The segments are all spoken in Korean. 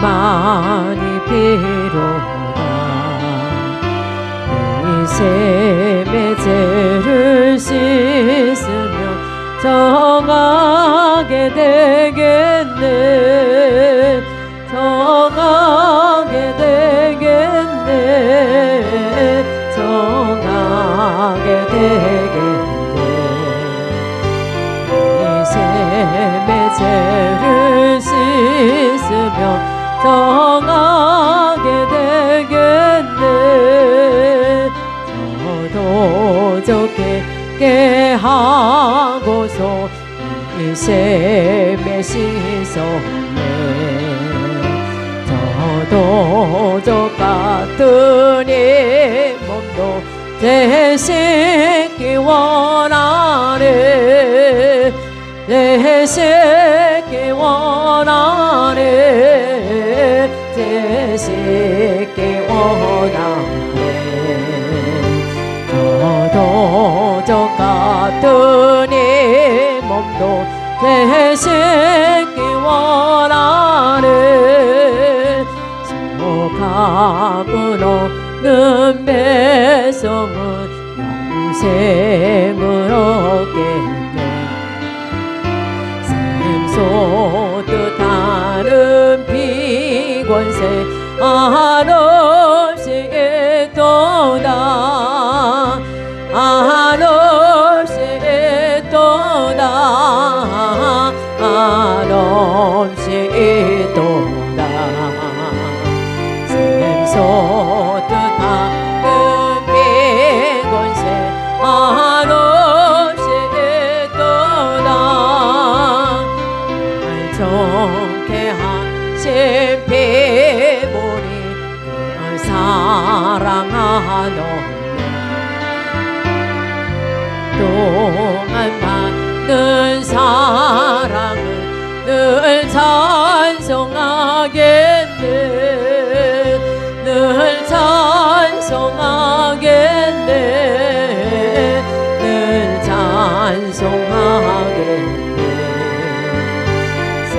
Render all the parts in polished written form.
많이 비로다. 이 셈의 죄를 씻으면 정하게 되겠네. 정하게 되겠네. 정하게 되겠네. 이 셈의 죄를 씻으면 정하게 되겠네. 저도 좋게 하고서 이 셈에 씻었네. 저도 저 같은 이 몸도 되시기 원하네. 되시기 원하네. 되시기 원하네. 저도 저 같은 이 몸도 되시기 원하네. 속함은 없는 백성은 영생을 얻겠네. 샘솟듯하는 비권세 한없이 있도다. 한없이 있도다. 한없이 있도다. 샘솟듯하는 비권세 한없이 있도다. 날 좋게 하신 피부니 늘 사랑하노네. 동안 받는 사랑을 늘 찬송하겠네. 늘 찬송하겠네. 늘 찬송하겠네. 살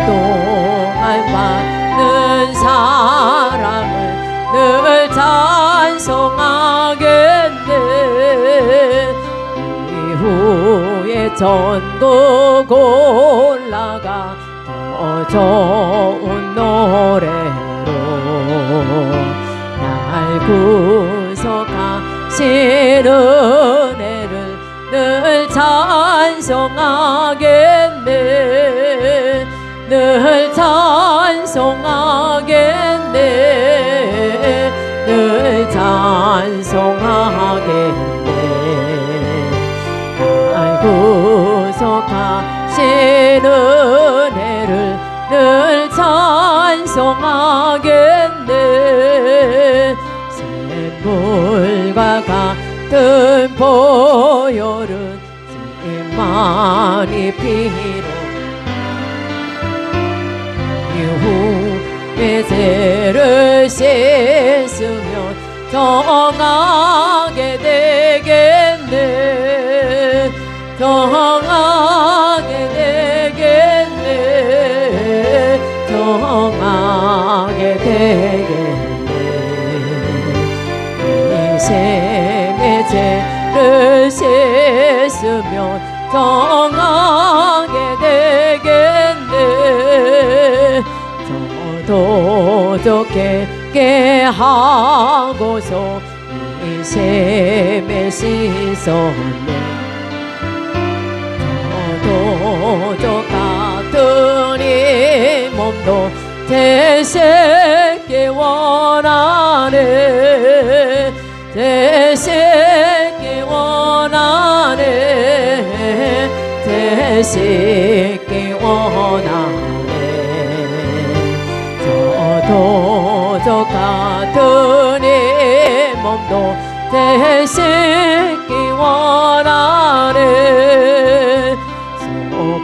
동안 받는 사랑을 늘 찬송하겠네. 이후에 전국 올라가 더 좋은 노래로 날 구속하신 은혜를 늘 찬송하겠네. 늘 찬송하겠네. 늘 찬송하겠네. 날 구속하신 은혜를 늘 찬송하겠네. 샘물과 같은 보혈은 많이 피로 이후에 죄를 씻으면 정하게 되겠네. 정하게 되겠네. 정하게 되겠네. 이 셈의 죄를 씻으면 정하게 되겠네. 저도 좋게 하고서 이 셈에 씻었네. 저도 저 같은 이 몸도 되시기 원하네. 되시기 원하네. 되시기 원하네. 저도 저 같은 이 몸도 되시기 원하네.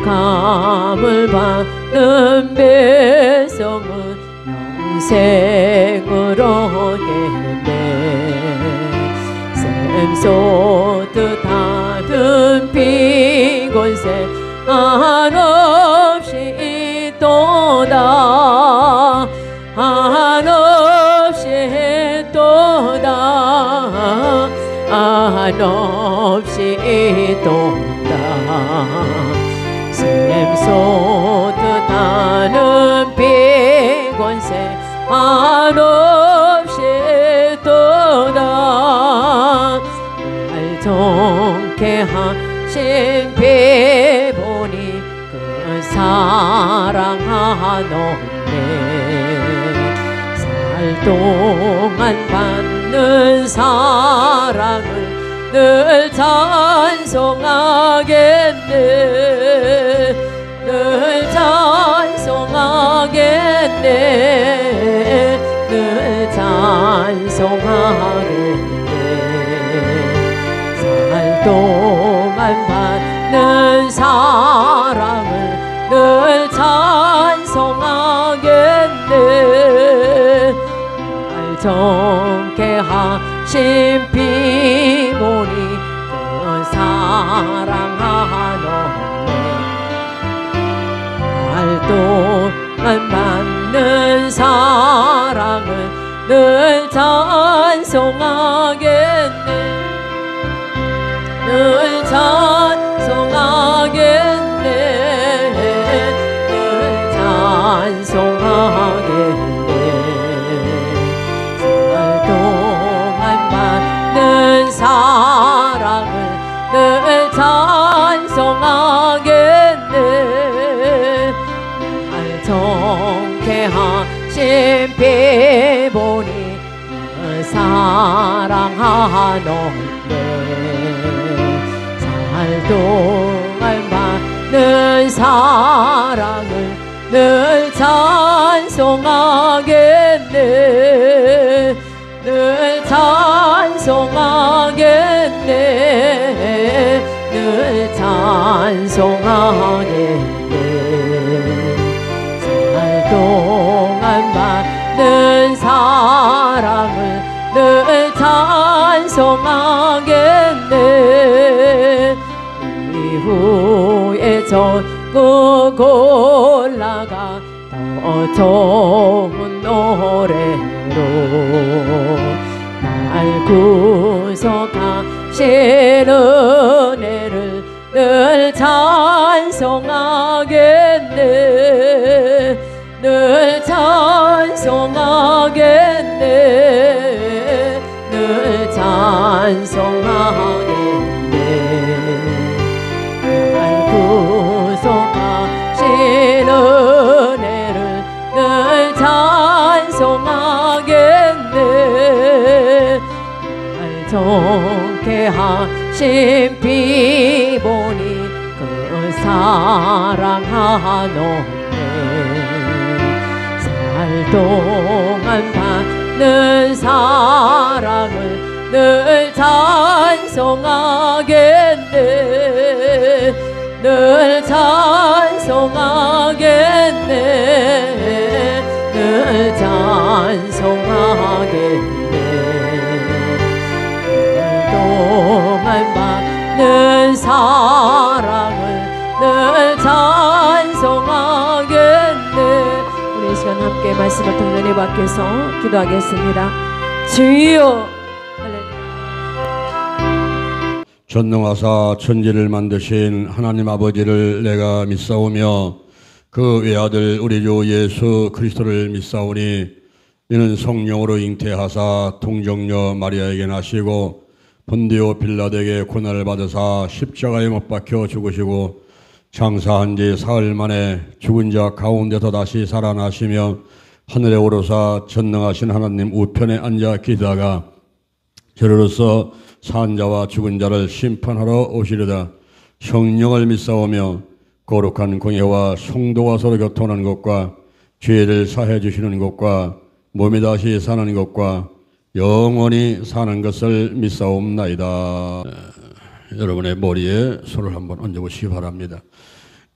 속함을 받는 백성은 영생을 얻겠네. 샘솟듯하는 비권세 한없이 있도다. 한없이 있도다 샘솟듯하는 비권세 한없이 있도다 날 정케 하신 피보니 그 사랑하노네 살 동안 받는 사랑을 늘 찬송하겠네 늘 찬송하겠네 늘 찬송하겠네 살 동안 받는 사랑을 늘 찬송하겠네 날 정케 하신 피보니 그 사랑하노네 날 동안 받는 사랑을 늘 찬송하겠네 늘 찬송하겠네 늘 찬송하겠네 살 동안 받는 사랑을 늘 찬송하겠네 날 정케 하신 피보니 그 사랑하노네 살 동안 받는 사랑을 늘 찬송하겠네 늘 찬송하겠네 늘 찬송하겠네 살 동안 받는 사랑을 늘 찬송하겠네 이후에 전국 올라가 더 좋은 노래로 날 구속하신 은혜를 늘 찬송하겠네 늘 찬송하겠네 늘 찬송하겠네 날 구속하신 은혜를 늘 찬송하겠네 날 정케 하신 피보니 그 사랑하노네 살 동안 받는 사랑을 늘 찬송하겠네 늘 찬송하겠네 늘 찬송하겠네 늘 동안 받는 사랑을 늘 찬송하겠네 우리 이 시간 함께 말씀을 통해 은혜 받께서 기도하겠습니다. 주여 전능하사 천지를 만드신 하나님 아버지를 내가 믿사오며 그 외아들 우리 주 예수 그리스도를 믿사오니 이는 성령으로 잉태하사 동정녀 마리아에게 나시고 본디오 빌라도에게 고난을 받으사 십자가에 못 박혀 죽으시고 장사한 지 사흘 만에 죽은 자 가운데서 다시 살아나시며 하늘에 오르사 전능하신 하나님 우편에 앉아 계시다가 저로서 산 자와 죽은 자를 심판하러 오시리다. 성령을 믿사오며 거룩한 공예와 성도가 서로 교통하는 것과 죄를 사해 주시는 것과 몸이 다시 사는 것과 영원히 사는 것을 믿사옵나이다. 여러분의 머리에 손을 한번 얹어보시기 바랍니다.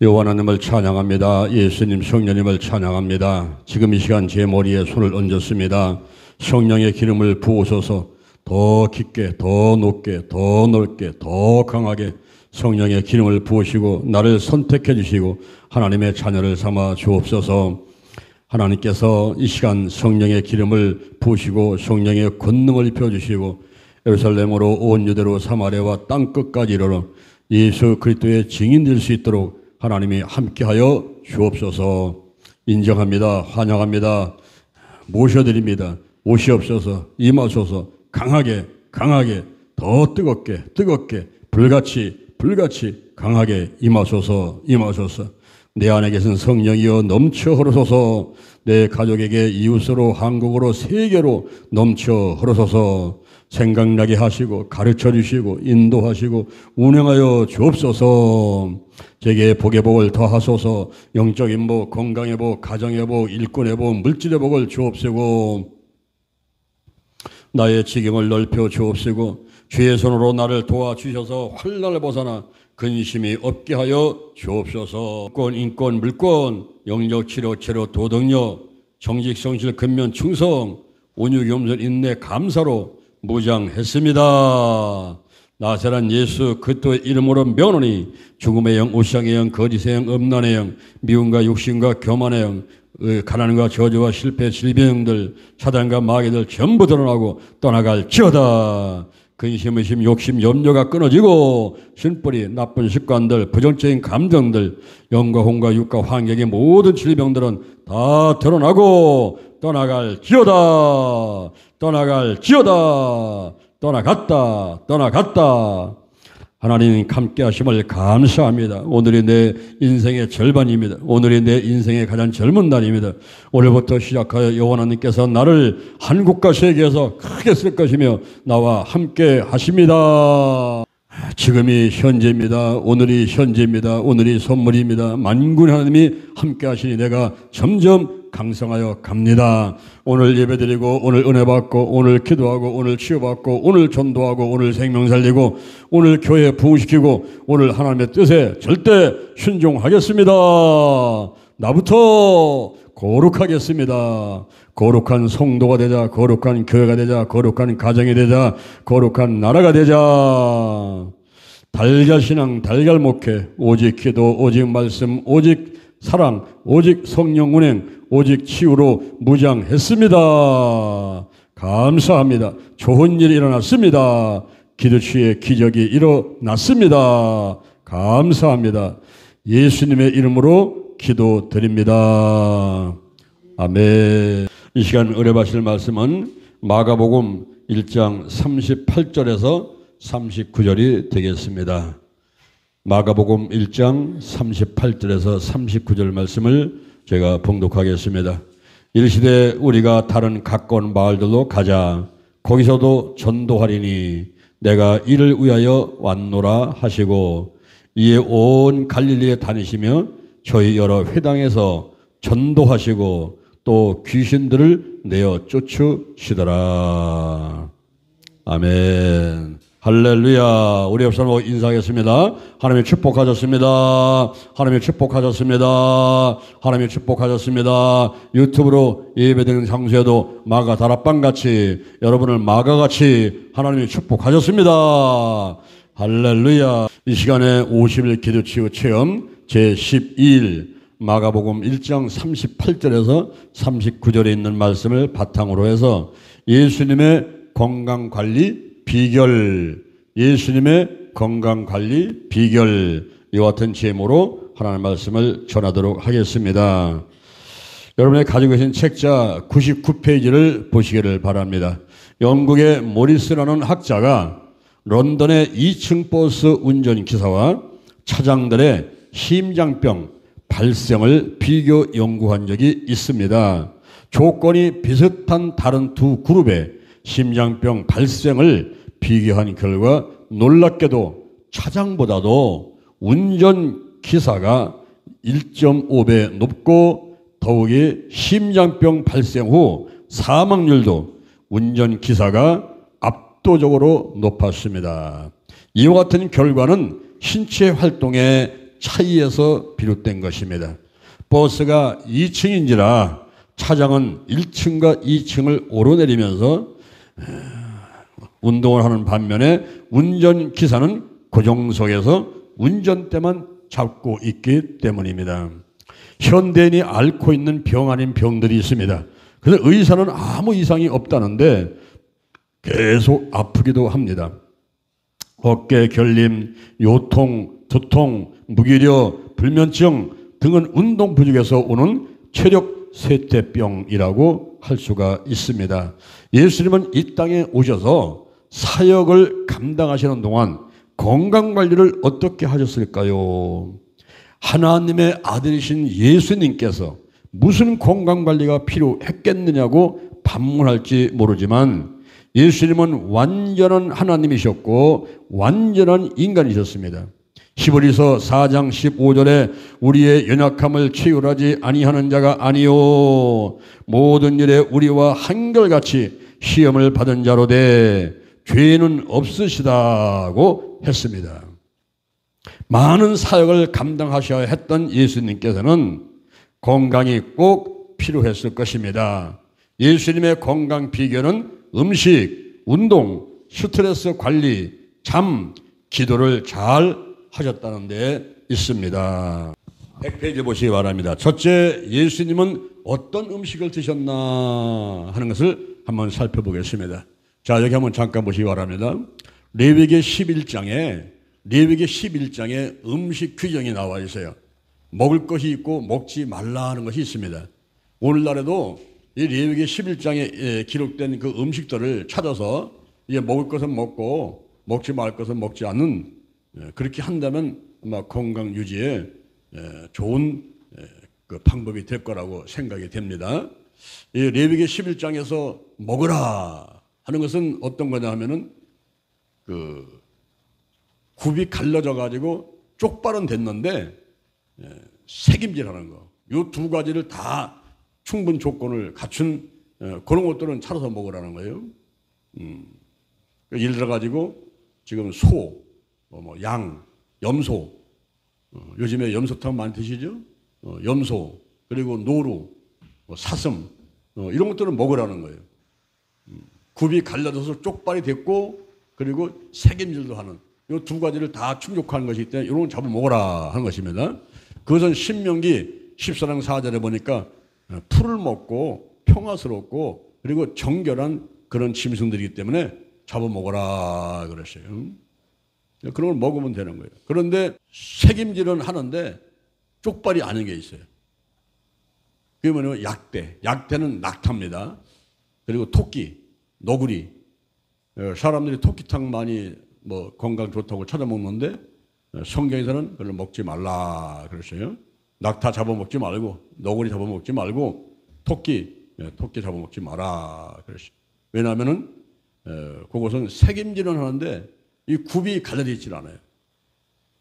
여호와 하나님을 찬양합니다. 예수님 성령님을 찬양합니다. 지금 이 시간 제 머리에 손을 얹었습니다. 성령의 기름을 부으소서. 더 깊게, 더 높게, 더 넓게, 더 강하게 성령의 기름을 부으시고 나를 선택해 주시고 하나님의 자녀를 삼아 주옵소서. 하나님께서 이 시간 성령의 기름을 부으시고 성령의 권능을 입혀주시고 예루살렘으로 온 유대로 사마리아와 땅끝까지 이르러 예수 그리스도의 증인 될 수 있도록 하나님이 함께하여 주옵소서. 인정합니다. 환영합니다. 모셔드립니다. 오시옵소서. 임하소서. 강하게 더 뜨겁게 불같이 강하게 임하소서. 내 안에 계신 성령이여 넘쳐 흐르소서. 내 가족에게 이웃으로 한국으로 세계로 넘쳐 흐르소서. 생각나게 하시고 가르쳐 주시고 인도하시고 운행하여 주옵소서. 제게 복의 복을 더하소서. 영적인 복, 건강의 복, 가정의 복, 일꾼의 복, 물질의 복을 주옵시고 나의 지경을 넓혀 주옵시고 주의 손으로 나를 도와주셔서 환난을 벗어나 근심이 없게 하여 주옵소서. 인권, 물권, 영적 치료, 도덕력, 정직, 성실, 근면, 충성, 온유, 겸손, 인내, 감사로 무장했습니다. 나사란 예수 그리스도의 이름으로 명하노니 죽음의 영, 오시장의 영, 거짓의 영, 음란의 영, 미움과 욕심과 교만의 영, 가난과 저주와 실패, 질병들, 사단과 마귀들 전부 드러나고 떠나갈지어다. 근심, 의심, 욕심, 염려가 끊어지고 신뿌리, 나쁜 습관들, 부정적인 감정들, 영과 혼과 육과 환경의 모든 질병들은 다 드러나고 떠나갈지어다. 떠나갔다. 하나님 함께 하심을 감사합니다. 오늘이 내 인생의 절반입니다. 오늘이 내 인생의 가장 젊은 날입니다. 오늘부터 시작하여 여호와 하나님께서 나를 한국과 세계에서 크게 쓸 것이며 나와 함께 하십니다. 지금이 현재입니다. 오늘이 현재입니다. 오늘이 선물입니다. 만군의 하나님이 함께 하시니 내가 점점 강성하여 갑니다. 오늘 예배드리고 오늘 은혜 받고 오늘 기도하고 오늘 치유받고 오늘 전도하고 오늘 생명 살리고 오늘 교회 부흥시키고 오늘 하나님의 뜻에 절대 순종하겠습니다. 나부터 거룩하겠습니다. 거룩한 성도가 되자, 거룩한 교회가 되자, 거룩한 가정이 되자, 거룩한 나라가 되자. 달걀신앙, 달걀목회, 오직 기도, 오직 말씀, 오직 사랑, 오직 성령 운행, 오직 치유로 무장했습니다. 감사합니다. 좋은 일이 일어났습니다. 기도치의 기적이 일어났습니다. 감사합니다. 예수님의 이름으로 기도드립니다. 아멘. 이 시간 은혜받으실 말씀은 마가복음 1장 38절에서 39절이 되겠습니다. 마가복음 1장 38절에서 39절 말씀을 제가 봉독하겠습니다. 이르시되 우리가 다른 가까운 마을들로 가자. 거기서도 전도하리니 내가 이를 위하여 왔노라 하시고 이에 온 갈릴리에 다니시며 저희 여러 회당에서 전도하시고 또 귀신들을 내어 쫓으시더라. 아멘. 할렐루야. 우리 옆사람 인사하겠습니다. 하나님의 축복하셨습니다. 하나님의 축복하셨습니다. 하나님의 축복하셨습니다. 유튜브로 예배드리는 장소에도 마가 다락방같이 여러분을 마가같이 하나님이 축복하셨습니다. 할렐루야. 이 시간에 50일 기도치유 체험 제12일 마가복음 1장 38절에서 39절에 있는 말씀을 바탕으로 해서 예수님의 건강관리 비결, 예수님의 건강관리 비결, 이와 같은 제목으로 하나님의 말씀을 전하도록 하겠습니다. 여러분이 가지고 계신 책자 99페이지를 보시기를 바랍니다. 영국의 모리스라는 학자가 런던의 2층 버스 운전기사와 차장들의 심장병 발생을 비교 연구한 적이 있습니다. 조건이 비슷한 다른 두 그룹의 심장병 발생을 비교한 결과 놀랍게도 차장보다도 운전기사가 1.5배 높고 더욱이 심장병 발생 후 사망률도 운전기사가 압도적으로 높았습니다. 이와 같은 결과는 신체 활동의 차이에서 비롯된 것입니다. 버스가 2층인지라 차장은 1층과 2층을 오르내리면서 운동을 하는 반면에 운전기사는 고정석에서 운전대만 잡고 있기 때문입니다. 현대인이 앓고 있는 병 아닌 병들이 있습니다. 그래서 의사는 아무 이상이 없다는데 계속 아프기도 합니다. 어깨 결림, 요통, 두통, 무기력, 불면증 등은 운동 부족에서 오는 체력 쇠퇴병이라고 할 수가 있습니다. 예수님은 이 땅에 오셔서 사역을 감당하시는 동안 건강관리를 어떻게 하셨을까요? 하나님의 아들이신 예수님께서 무슨 건강관리가 필요했겠느냐고 반문할지 모르지만 예수님은 완전한 하나님이셨고 완전한 인간이셨습니다. 히브리서 4장 15절에 우리의 연약함을 체휼하지 아니하는 자가 아니요 모든 일에 우리와 한결같이 시험을 받은 자로되 죄는 없으시다고 했습니다. 많은 사역을 감당하셔야 했던 예수님께서는 건강이 꼭 필요했을 것입니다. 예수님의 건강 비결은 음식, 운동, 스트레스 관리, 잠, 기도를 잘 하셨다는 데 있습니다. 100페이지 보시기 바랍니다. 첫째, 예수님은 어떤 음식을 드셨나 하는 것을 한번 살펴보겠습니다. 자, 여기 한번 잠깐 보시기 바랍니다. 레위기 11장에 음식 규정이 나와 있어요. 먹을 것이 있고 먹지 말라 하는 것이 있습니다. 오늘날에도 이 레위기 11장에 기록된 그 음식들을 찾아서 이제 먹을 것은 먹고 먹지 말 것은 먹지 않는, 그렇게 한다면 아마 건강 유지에 좋은 그 방법이 될 거라고 생각이 됩니다. 이 레위기 11장에서 먹으라 하는 것은 어떤 거냐 하면은 그 굽이 갈라져 가지고 쪽발은 됐는데 색임질하는 거, 이 두 가지를 다 충분 조건을 갖춘 그런 것들은 차려서 먹으라는 거예요. 예를 들어 가지고 지금 소, 양, 염소, 요즘에 염소탕 많이 드시죠? 염소, 그리고 노루, 사슴, 이런 것들은 먹으라는 거예요. 굽이 갈라져서 쪽발이 됐고 그리고 색임질도 하는 이 두 가지를 다 충족하는 것이기 때문에 이런 건 잡아 먹어라 하는 것입니다. 그것은 신명기 14장 4절에 보니까 풀을 먹고 평화스럽고 그리고 정결한 그런 짐승들이기 때문에 잡아 먹어라 그랬어요. 그런 걸 먹으면 되는 거예요. 그런데 색임질은 하는데 쪽발이 아닌 게 있어요. 그게 뭐냐면 약대. 약대는 낙타입니다. 그리고 토끼, 너구리. 사람들이 토끼탕 많이 건강 좋다고 찾아먹는데 성경에서는 그걸 먹지 말라 그랬어요. 낙타 잡아먹지 말고 너구리 잡아먹지 말고 토끼 잡아먹지 마라 그랬어요. 왜냐하면은 그것은 색임질은 하는데 이 굽이 갈라져 있질 않아요.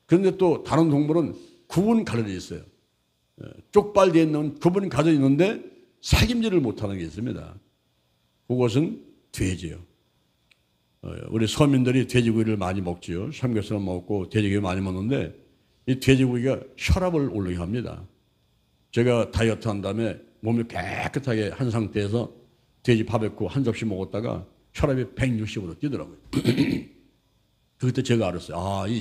그런데 또 다른 동물은 굽은 갈라져 있어요. 쪽발되어 있는 굽은 갈라져 있는데 색임질을 못하는 게 있습니다. 그것은 돼지예요. 우리 서민들이 돼지고기를 많이 먹지요. 삼겹살 먹고 돼지고기 많이 먹는데 이 돼지고기가 혈압을 올리게 합니다. 제가 다이어트 한 다음에 몸을 깨끗하게 한 상태에서 돼지 바베큐 한 접시 먹었다가 혈압이 160으로 뛰더라고요. 그때 제가 알았어요. 아, 이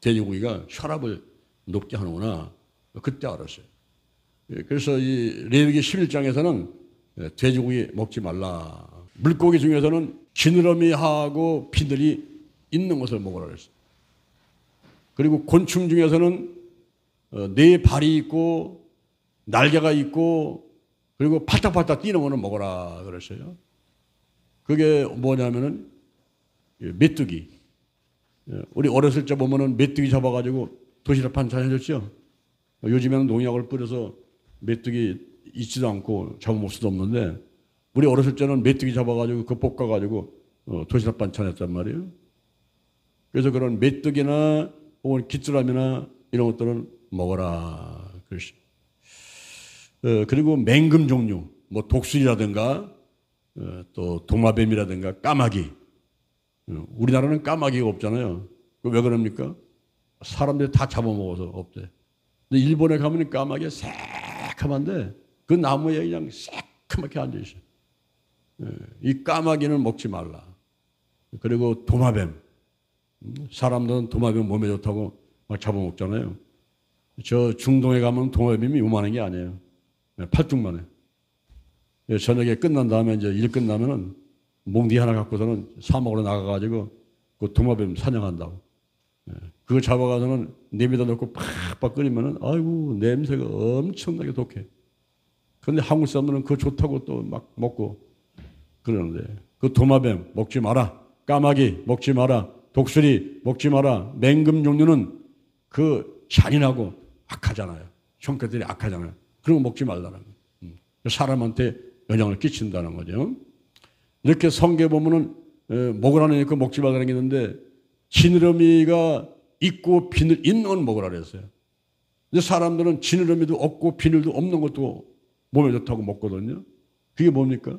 돼지고기가 혈압을 높게 하는구나. 그때 알았어요. 그래서 이 레위기 11장에서는 돼지고기 먹지 말라. 물고기 중에서는 지느러미하고 피들이 있는 것을 먹으라 그랬어요. 그리고 곤충 중에서는 네 발이 있고 날개가 있고 그리고 팔딱팔딱 뛰는 거는 먹어라 그랬어요. 그게 뭐냐면은 메뚜기. 우리 어렸을 때 보면은 메뚜기 잡아가지고 도시락 반찬 해줬죠. 요즘에는 농약을 뿌려서 메뚜기 있지도 않고 잡아먹을 수도 없는데 우리 어렸을 때는 메뚜기 잡아가지고 그 볶아가지고 도시락 반찬 했단 말이에요. 그래서 그런 메뚜기나 혹은 기뚜라미나 이런 것들은 먹어라. 그리고 맹금 종류, 뭐 독수리라든가 또 도마뱀이라든가 까마귀. 우리나라는 까마귀가 없잖아요. 왜 그럽니까? 사람들이 다 잡아먹어서 없대. 근데 일본에 가면 까마귀가 새카만데 그 나무에 그냥 새카맣게 앉아있어요. 이 까마귀는 먹지 말라. 그리고 도마뱀. 사람들은 도마뱀 몸에 좋다고 막 잡아먹잖아요. 저 중동에 가면 도마뱀이 요만한 게 아니에요. 팔뚝만 해. 저녁에 끝난 다음에 이제 일 끝나면은 몽디 하나 갖고서는 사막으로 나가가지고 그 도마뱀 사냥한다고. 그거 잡아가서는 냄비에다 넣고 팍팍 끓이면은 아이고 냄새가 엄청나게 독해. 그런데 한국 사람들은 그거 좋다고 또 막 먹고 그러는데 그 도마뱀 먹지 마라. 까마귀 먹지 마라. 독수리 먹지 마라. 맹금 종류는 그 잔인하고 악하잖아요. 성격들이 악하잖아요. 그런 거 먹지 말라는 거예요. 사람한테 영향을 끼친다는 거죠. 이렇게 성경에 보면은 먹으라는 거 먹지 말라는 게 있는데 지느러미가 있고 비늘 있는 건 먹으라 그랬어요. 근데 사람들은 지느러미도 없고 비늘도 없는 것도 몸에 좋다고 먹거든요. 그게 뭡니까?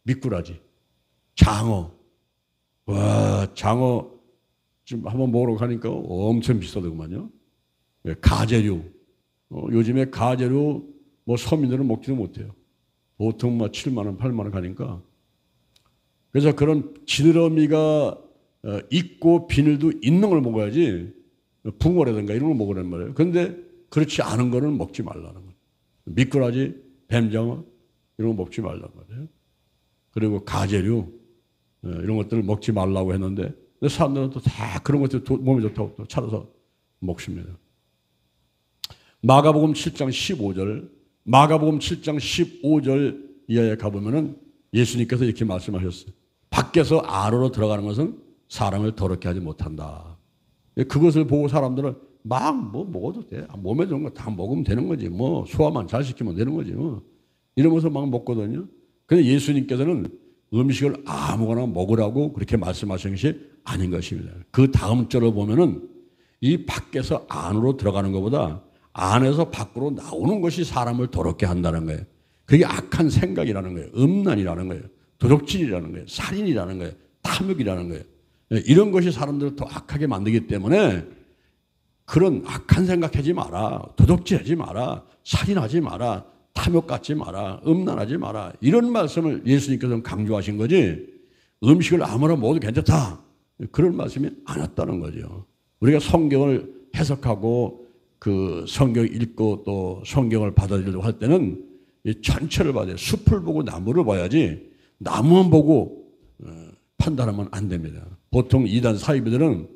미꾸라지, 장어. 와, 장어 지금 한번 먹으러 가니까 엄청 비싸더구만요. 가재류. 요즘에 가재류 뭐 서민들은 먹지도 못해요. 보통 막 7만 원, 8만 원 가니까. 그래서 그런 지느러미가 있고 비늘도 있는 걸 먹어야지 붕어라든가 이런 걸 먹으란 말이에요. 그런데 그렇지 않은 거는 먹지 말라는 거예요. 미꾸라지, 뱀장어 이런 거 먹지 말란 말이에요. 그리고 가재류 이런 것들을 먹지 말라고 했는데 사람들은 또 다 그런 것들 몸에 좋다고 또 찾아서 먹습니다. 마가복음 7장 15절, 마가복음 7장 15절 이하에 가보면은 예수님께서 이렇게 말씀하셨어요. 밖에서 안으로 들어가는 것은 사람을 더럽게 하지 못한다. 그것을 보고 사람들은 막 뭐 먹어도 돼. 몸에 좋은 거 다 먹으면 되는 거지. 뭐 소화만 잘 시키면 되는 거지. 뭐 이러면서 막 먹거든요. 근데 예수님께서는 음식을 아무거나 먹으라고 그렇게 말씀하신 것이 아닌 것입니다. 그 다음 절을 보면은 이 밖에서 안으로 들어가는 것보다 안에서 밖으로 나오는 것이 사람을 더럽게 한다는 거예요. 그게 악한 생각이라는 거예요. 음란이라는 거예요. 도둑질이라는 거예요. 살인이라는 거예요. 탐욕이라는 거예요. 이런 것이 사람들을 더 악하게 만들기 때문에 그런 악한 생각하지 마라. 도둑질하지 마라. 살인하지 마라. 탐욕 갖지 마라. 음란하지 마라. 이런 말씀을 예수님께서는 강조하신 거지 음식을 아무나 먹어도 괜찮다. 그런 말씀이 안 왔다는 거죠. 우리가 성경을 해석하고 그 성경 읽고 또 성경을 받아들이려고 할 때는 이 전체를 봐야 돼요. 숲을 보고 나무를 봐야지 나무만 보고 판단하면 안 됩니다. 보통 이단 사이비들은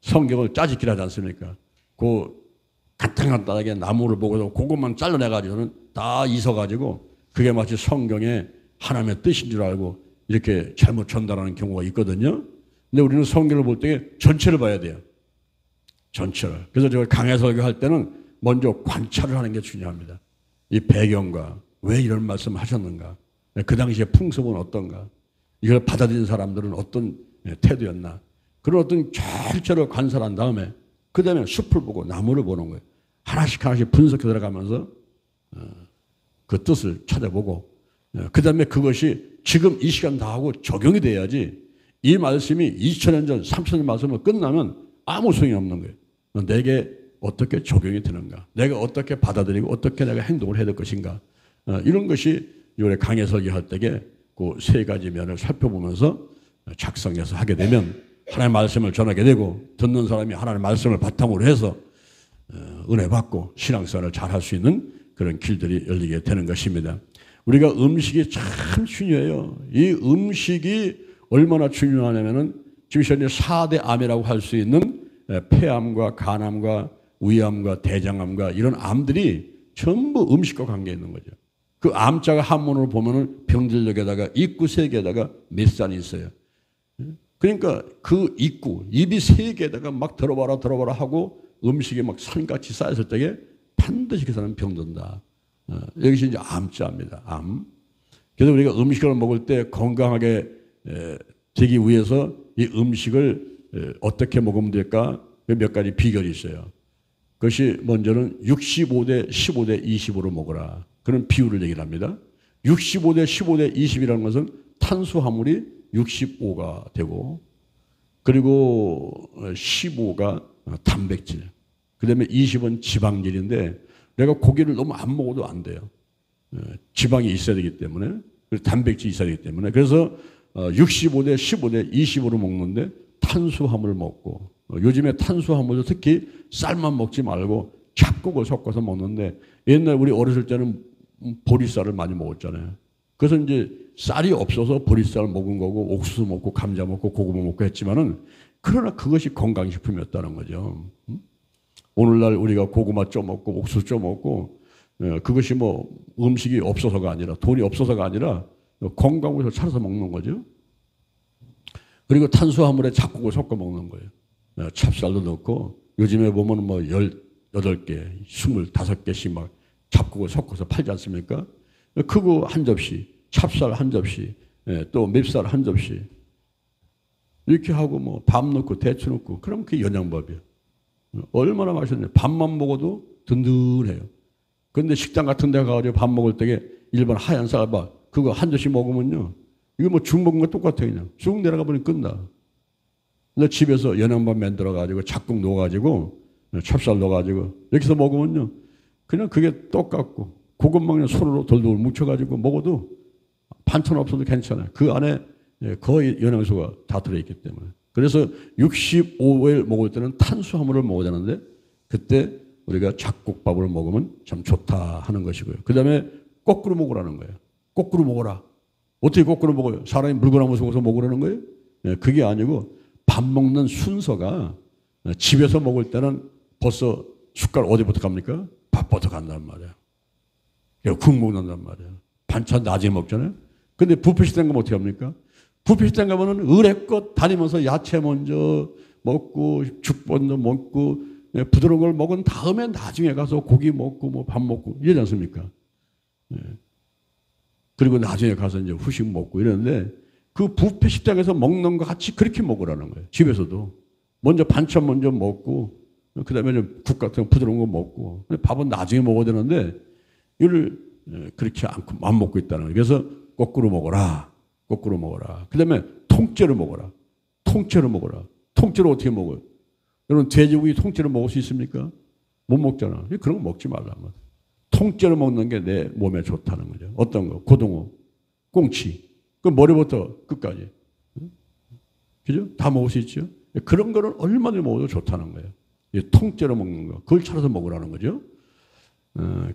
성경을 짜집기를 하지 않습니까? 그 간단하게 나무를 보고서 그것만 잘라내가지고는 다 잊어가지고 그게 마치 성경의 하나님의 뜻인 줄 알고 이렇게 잘못 전달하는 경우가 있거든요. 근데 우리는 성경을 볼 때 전체를 봐야 돼요. 전체를. 그래서 제가 강해 설교할 때는 먼저 관찰을 하는 게 중요합니다. 이 배경과 왜 이런 말씀을 하셨는가? 그 당시의 풍습은 어떤가? 이걸 받아들인 사람들은 어떤 태도였나? 그런 어떤 철저히 관찰한 다음에 그 다음에 숲을 보고 나무를 보는 거예요. 하나씩 하나씩 분석해 들어가면서 그 뜻을 찾아보고 그 다음에 그것이 지금 이 시간 다 하고 적용이 돼야지 이 말씀이 2000년 전, 3000년 말씀을 끝나면 아무 소용이 없는 거예요. 내게 어떻게 적용이 되는가? 내가 어떻게 받아들이고 어떻게 내가 행동을 해야 될 것인가? 이런 것이 요래 강해 설교할 때에 그 세 가지 면을 살펴보면서 작성해서 하게 되면 하나님의 말씀을 전하게 되고 듣는 사람이 하나님의 말씀을 바탕으로 해서 은혜 받고 신앙생활을 잘 할 수 있는 그런 길들이 열리게 되는 것입니다. 우리가 음식이 참 중요해요. 이 음식이 얼마나 중요하냐면은 지금 현재 4대 암이라고 할 수 있는 폐암과 간암과 위암과 대장암과 이런 암들이 전부 음식과 관계 있는 거죠. 그 암자가 한문으로 보면은 병들역에다가 입구 3개에다가 몇 산이 있어요. 그러니까 그 입구, 입이 3개에다가 막 들어봐라 하고 음식이 막 산같이 쌓였을 때에 반드시 그 사람은 병든다. 여기서 이제 암자입니다. 암. 그래서 우리가 음식을 먹을 때 건강하게 되기 위해서 이 음식을 어떻게 먹으면 될까? 몇 가지 비결이 있어요. 그것이 먼저는 65대 15대 20으로 먹어라. 그런 비율을 얘기를 합니다. 65대 15대 20이라는 것은 탄수화물이 65가 되고 그리고 15가 단백질 그 다음에 20은 지방질인데 내가 고기를 너무 안 먹어도 안 돼요. 지방이 있어야 되기 때문에 그리고 단백질이 있어야 되기 때문에 그래서 65대 15대 20으로 먹는데 탄수화물을 먹고 요즘에 탄수화물도 특히 쌀만 먹지 말고 잡곡을 섞어서 먹는데 옛날 우리 어렸을 때는 보리쌀을 많이 먹었잖아요. 그래서 이제 쌀이 없어서 보리쌀 먹은 거고 옥수수 먹고 감자 먹고 고구마 먹고 했지만은 그러나 그것이 건강식품이었다는 거죠. 오늘날 우리가 고구마 쪄 먹고 옥수수 쪄 먹고 그것이 뭐 음식이 없어서가 아니라 돈이 없어서가 아니라 건강을 위해서 찾아서 먹는 거죠. 그리고 탄수화물에 잡곡을 섞어 먹는 거예요. 찹쌀도 넣고 요즘에 보면 뭐 18개, 25개씩 막 잡곡을 섞어서 팔지 않습니까? 그거 한 접시, 찹쌀 한 접시, 또 맵쌀 한 접시 이렇게 하고 뭐 밥 넣고 대추 넣고 그럼 그게 영양밥이에요. 얼마나 맛있냐. 밥만 먹어도 든든해요. 그런데 식당 같은 데 가가지고 밥 먹을 때에 일반 하얀 쌀밥 그거 한 접시 먹으면요. 이거 뭐 죽 먹은 거 똑같아요. 그냥 쑥 내려가 보니 끝나. 근데 집에서 영양밥 만들어가지고 잡곡 넣어가지고 찹쌀 넣어가지고 이렇게 해서 먹으면요. 그냥 그게 똑같고 그것만 그냥 손으로 돌돌 뭉쳐가지고 먹어도 반찬 없어도 괜찮아요. 그 안에 거의 영양소가 다 들어있기 때문에. 그래서 65일 먹을 때는 탄수화물을 먹어야 되는데 그때 우리가 잡곡밥을 먹으면 참 좋다 하는 것이고요. 그 다음에 거꾸로 먹으라는 거예요. 거꾸로 먹어라. 어떻게 거꾸로 먹어요? 사람이 물구나무 속에서 먹으라는 거예요? 그게 아니고 밥 먹는 순서가 집에서 먹을 때는 벌써 숟갈 어디부터 갑니까? 밥부터 간단 말이에요. 국 먹는단 말이에요. 반찬 나중에 먹잖아요. 근데 뷔페 식당 가면 어떻게 합니까? 뷔페 식당 가면은 의뢰껏 다니면서 야채 먼저 먹고 죽 먼저 먹고 부드러운 걸 먹은 다음에 나중에 가서 고기 먹고 뭐 밥 먹고 이러지 않습니까? 그리고 나중에 가서 이제 후식 먹고 이러는데 그 뷔페 식당에서 먹는 것 같이 그렇게 먹으라는 거예요. 집에서도 먼저 반찬 먼저 먹고 그다음에 국 같은 거 부드러운 거 먹고 밥은 나중에 먹어야 되는데 이걸 그렇게 안 먹고 있다는 거예요. 그래서 거꾸로 먹어라. 거꾸로 먹어라. 그다음에 통째로 먹어라. 통째로 먹어라. 통째로 어떻게 먹어요? 여러분 돼지고기 통째로 먹을 수 있습니까? 못 먹잖아. 그런 거 먹지 말라면. 통째로 먹는 게 내 몸에 좋다는 거죠. 어떤 거? 고등어, 꽁치. 그 머리부터 끝까지. 그죠? 다 먹을 수 있죠? 그런 거는 얼마든지 먹어도 좋다는 거예요. 통째로 먹는 거. 그걸 찾아서 먹으라는 거죠.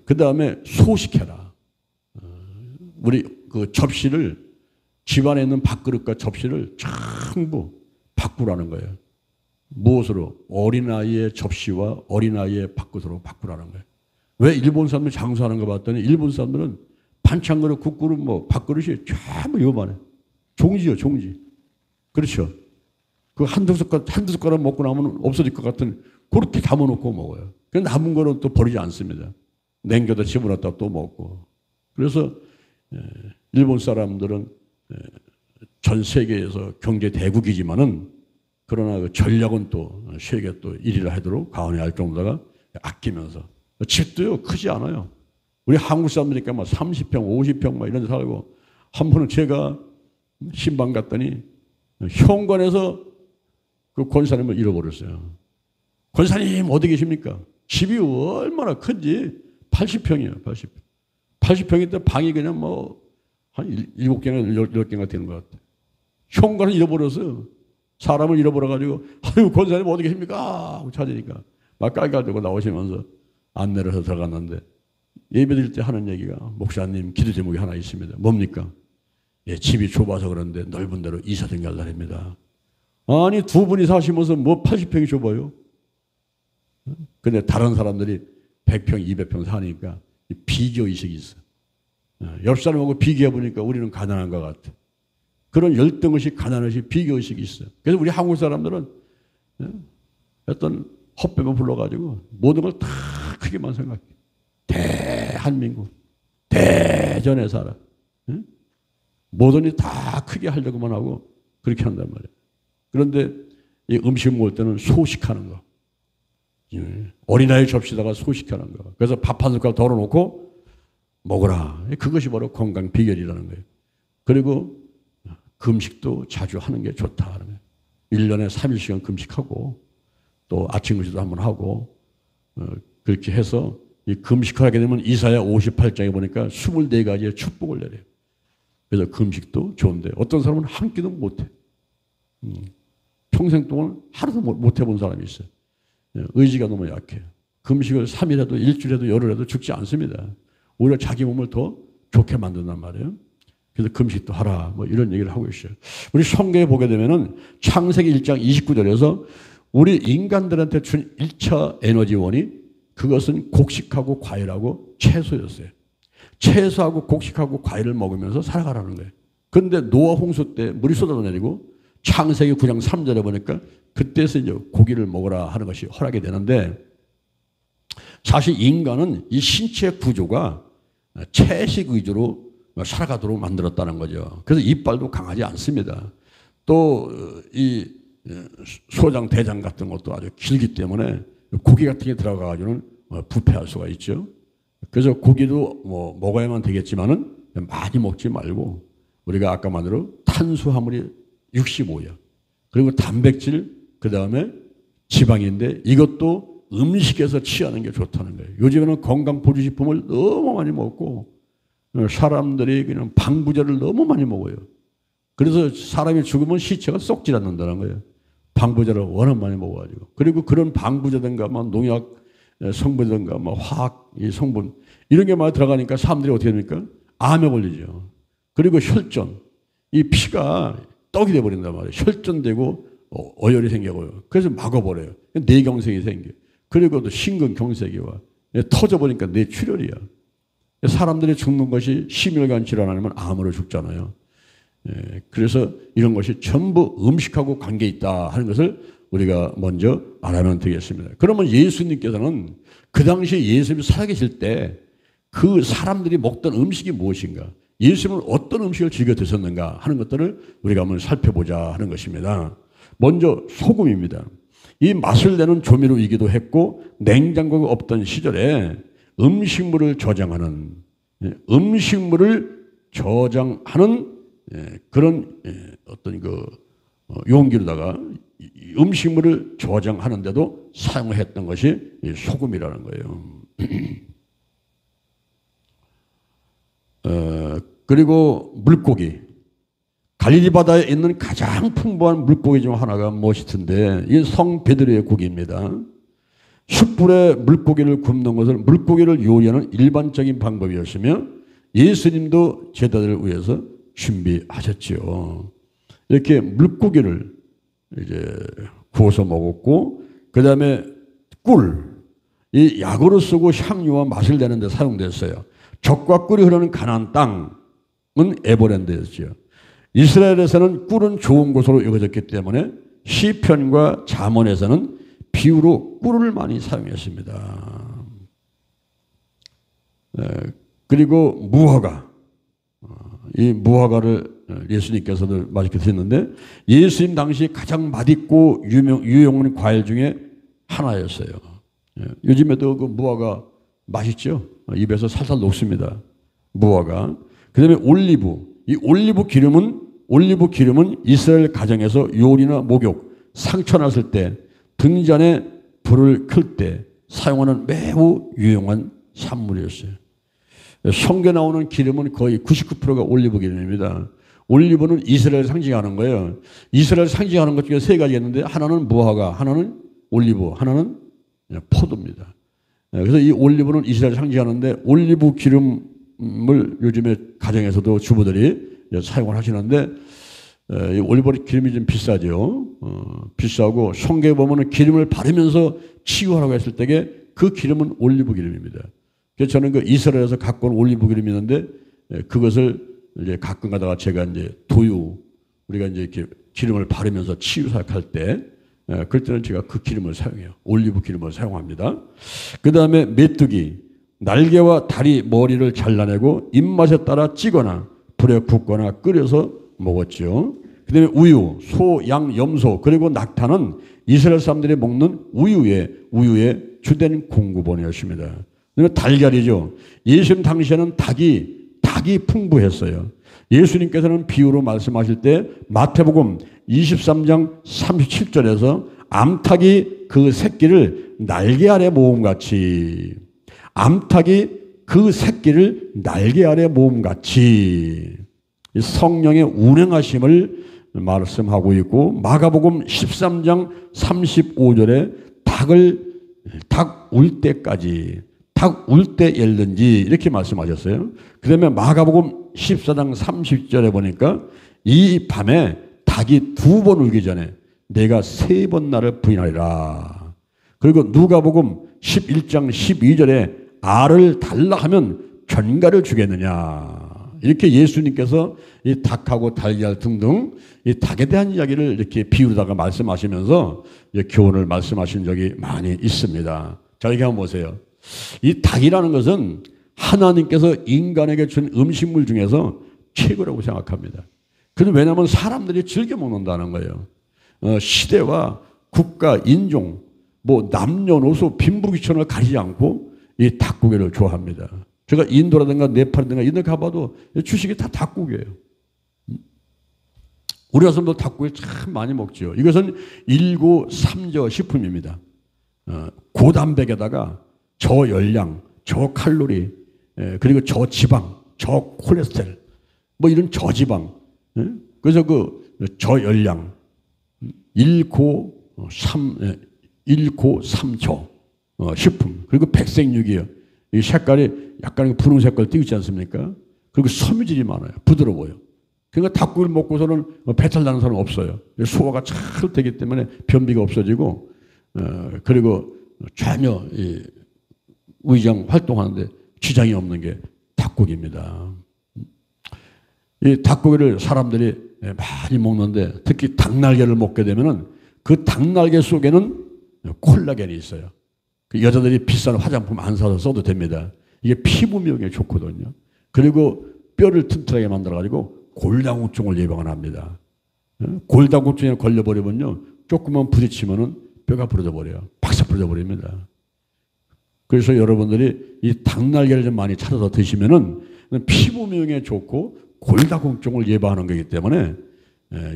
그 다음에 소식해라. 우리 그 접시를 집안에 있는 밥그릇과 접시를 전부 바꾸라는 거예요. 무엇으로? 어린아이의 접시와 어린아이의 밥그릇으로 바꾸라는 거예요. 왜 일본 사람들이 장수하는 거 봤더니 일본 사람들은 반찬그릇, 국그릇, 뭐 밥그릇이 전부 요만해. 종지요, 종지. 그렇죠. 그 한두 숟가락 먹고 나면 없어질 것 같은 그렇게 담아놓고 먹어요. 그 남은 거는 또 버리지 않습니다. 냉겨다 집어넣었다 또 먹고. 그래서 일본 사람들은 전 세계에서 경제 대국이지만은 그러나 그 전략은 또 세계 또 1위를 하도록 가언해야 할 정도다가 아끼면서 집도요 크지 않아요. 우리 한국 사람들이니까 막 30평, 50평 막 이런 데 살고 한 번은 제가 신방 갔더니 현관에서 그 권사님을 잃어버렸어요. 권사님 어디 계십니까? 집이 얼마나 큰지 80평이에요. 80평. 80평인데 방이 그냥 뭐 한 7개나 10개가 되는 것 같아요. 현관을 잃어버려서 사람을 잃어버려가지고 아유 권사님 어디 계십니까? 하고 찾으니까 막 깔가지고 나오시면서 안내를 해서 들어갔는데 예배드릴 때 하는 얘기가 목사님 기도 제목이 하나 있습니다. 뭡니까? 예, 집이 좁아서 그런데 넓은 데로 이사 좀 갈라입니다. 아니 두 분이 사시면서 뭐 80평이 좁아요? 근데 다른 사람들이 100평, 200평 사니까 비교의식이 있어. 옆 사람하고 비교해보니까 우리는 가난한 것 같아. 그런 열등의식, 가난의식, 비교의식이 있어요. 그래서 우리 한국 사람들은 어떤 헛배만 불러가지고 모든 걸 다 크게만 생각해. 대한민국, 대전에 살아. 모든 일 다 크게 하려고만 하고 그렇게 한단 말이에요. 그런데 이 음식 먹을 때는 소식하는 거. 어린아이 접시다가 소식하는 거. 그래서 밥 한 숟갈 덜어놓고 먹어라. 그것이 바로 건강 비결이라는 거예요. 그리고 금식도 자주 하는 게 좋다는 거예요. 1년에 3일씩은 금식하고 또 아침 금식도 한번 하고 그렇게 해서 이 금식을 하게 되면 이사야 58장에 보니까 24가지의 축복을 내려요. 그래서 금식도 좋은데 어떤 사람은 한 끼도 못해. 평생 동안 하루도 못 해본 사람이 있어요. 의지가 너무 약해요. 금식을 3일 해도 일주일 해도 열흘 해도 죽지 않습니다. 오히려 자기 몸을 더 좋게 만든단 말이에요. 그래서 금식도 하라. 뭐 이런 얘기를 하고 있어요. 우리 성경에 보게 되면은 창세기 1장 29절에서 우리 인간들한테 준 1차 에너지원이 그것은 곡식하고 과일하고 채소였어요. 채소하고 곡식하고 과일을 먹으면서 살아가라는 거예요. 그런데 노아 홍수 때 물이 쏟아져 내리고 창세기 9장 3절에 보니까 그때서 이제 고기를 먹으라 하는 것이 허락이 되는데 사실 인간은 이 신체 구조가 채식 위주로 살아가도록 만들었다는 거죠. 그래서 이빨도 강하지 않습니다. 또 이 소장, 대장 같은 것도 아주 길기 때문에 고기 같은 게 들어가가지고는 부패할 수가 있죠. 그래서 고기도 뭐 먹어야만 되겠지만은 많이 먹지 말고 우리가 아까 말대로 탄수화물이 65야. 그리고 단백질, 그 다음에 지방인데 이것도 음식에서 취하는 게 좋다는 거예요. 요즘에는 건강보조식품을 너무 많이 먹고 사람들이 그냥 방부제를 너무 많이 먹어요. 그래서 사람이 죽으면 시체가 썩질 않는다는 거예요. 방부제를 워낙 많이 먹어가지고. 그리고 그런 방부제든가 뭐 농약 성분이든가 뭐 화학 성분 이런 게 많이 들어가니까 사람들이 어떻게 됩니까? 암에 걸리죠. 그리고 혈전. 이 피가 떡이 돼버린단 말이에요. 혈전되고 어혈이 생겨요. 그래서 막아버려요. 뇌경색이 생겨. 그리고 또 심근경색이 와. 터져버리니까 뇌출혈이야. 사람들이 죽는 것이 심혈관 질환 아니면 암으로 죽잖아요. 그래서 이런 것이 전부 음식하고 관계 있다 하는 것을 우리가 먼저 알아면 되겠습니다. 그러면 예수님께서는 그 당시에 예수님이 살아계실 때 그 사람들이 먹던 음식이 무엇인가? 예수님은 어떤 음식을 즐겨 드셨는가 하는 것들을 우리가 한번 살펴보자 하는 것입니다. 먼저 소금입니다. 이 맛을 내는 조미료이기도 했고 냉장고가 없던 시절에 음식물을 저장하는 그런 어떤 그 용기로다가 음식물을 저장하는데도 사용했던 것이 소금이라는 거예요. 그리고 물고기. 갈릴리 바다에 있는 가장 풍부한 물고기 중 하나가 무엇이든데 이 성 베드로의 고기입니다. 숯불에 물고기를 굽는 것은 물고기를 요리하는 일반적인 방법이었으며 예수님도 제자들을 위해서 준비하셨죠. 이렇게 물고기를 이제 구워서 먹었고, 그 다음에 꿀, 이 약으로 쓰고 향유와 맛을 내는 데 사용됐어요. 젖과 꿀이 흐르는 가나안 땅은 에버랜드였죠. 이스라엘에서는 꿀은 좋은 곳으로 여겨졌기 때문에 시편과 잠언에서는 비유로 꿀을 많이 사용했습니다. 그리고 무화과. 이 무화과를 예수님께서도 맛있게 드셨는데 예수님 당시 가장 맛있고 유용한 과일 중에 하나였어요. 요즘에도 그 무화과 맛있죠? 입에서 살살 녹습니다. 무화과. 그 다음에 올리브. 이 올리브 기름은 이스라엘 가정에서 요리나 목욕, 상처 났을 때 등잔에 불을 클 때 사용하는 매우 유용한 산물이었어요. 성경에 나오는 기름은 거의 99%가 올리브 기름입니다. 올리브는 이스라엘을 상징하는 거예요. 이스라엘을 상징하는 것 중에 세 가지가 있는데 하나는 무화과, 하나는 올리브, 하나는 포도입니다. 그래서 이 올리브는 이스라엘을 상징하는데 올리브 기름을 요즘에 가정에서도 주부들이 사용을 하시는데 이 올리브 기름이 좀 비싸죠. 비싸고 성경에 보면 기름을 바르면서 치유하라고 했을 때에 그 기름은 올리브 기름입니다. 그래서 저는 그 이스라엘에서 갖고 온 올리브 기름이 있는데 그것을 이제 가끔 가다가 제가 이제 우리가 이제 이렇게 기름을 바르면서 치유 사역할 때 그럴 때는 제가 그 기름을 사용해요. 올리브 기름을 사용합니다. 그 다음에 메뚜기, 날개와 다리, 머리를 잘라내고 입맛에 따라 찌거나 불에 굽거나 끓여서 먹었죠. 그 다음에 우유, 소, 양, 염소, 그리고 낙타는 이스라엘 사람들이 먹는 우유의 주된 공급원이었습니다. 그다음에 달걀이죠. 예수님 당시에는 닭이 풍부했어요. 예수님께서는 비유로 말씀하실 때 마태복음 23장 37절에서 암탉이 그 새끼를 날개 아래 모음같이 성령의 운행하심을 말씀하고 있고 마가복음 13장 35절에 닭 울 때까지 닭 울 때 열든지 이렇게 말씀하셨어요. 그 다음에 마가복음 14장 30절에 보니까 이 밤에 닭이 2번 울기 전에 내가 3번 나를 부인하리라. 그리고 누가복음 11장 12절에 알을 달라 하면 전가를 주겠느냐. 이렇게 예수님께서 이 닭하고 달걀 등등 이 닭에 대한 이야기를 이렇게 비유로다가 말씀하시면서 교훈을 말씀하신 적이 많이 있습니다. 자, 이렇게 한번 보세요. 이 닭이라는 것은 하나님께서 인간에게 준 음식물 중에서 최고라고 생각합니다. 그런데 왜냐하면 사람들이 즐겨 먹는다는 거예요. 시대와 국가, 인종, 뭐 남녀노소, 빈부귀천을 가리지 않고 이 닭고기를 좋아합니다. 제가 인도라든가 네팔이라든가 이런 데 가봐도 주식이 다 닭고기예요. 우리가 사람도 닭고기 참 많이 먹죠. 이것은 1고3저 식품입니다. 고단백에다가 저열량, 저칼로리, 그리고 저지방, 저콜레스테롤, 뭐 이런 저지방. 그래서 그 저열량 1고3초 식품. 그리고 백색육이요. 이 색깔이 약간 분홍 색깔 띄고 있지 않습니까? 그리고 섬유질이 많아요. 부드러워요. 그러니까 닭고기를 먹고서는 배탈 나는 사람 없어요. 소화가 잘 되기 때문에 변비가 없어지고, 그리고 전혀 이 위장 활동하는데 지장이 없는 게 닭고기입니다. 이 닭고기를 사람들이 많이 먹는데 특히 닭날개를 먹게 되면은 그 닭날개 속에는 콜라겐이 있어요. 그 여자들이 비싼 화장품 안 사서 써도 됩니다. 이게 피부 미용에 좋거든요. 그리고 뼈를 튼튼하게 만들어가지고 골다공증을 예방을 합니다. 골다공증에 걸려버리면요, 조금만 부딪히면은 뼈가 부러져 버려요. 박사 부러져 버립니다. 그래서 여러분들이 이 닭날개를 좀 많이 찾아서 드시면은 피부 미용에 좋고 골다공증을 예방하는 거기 때문에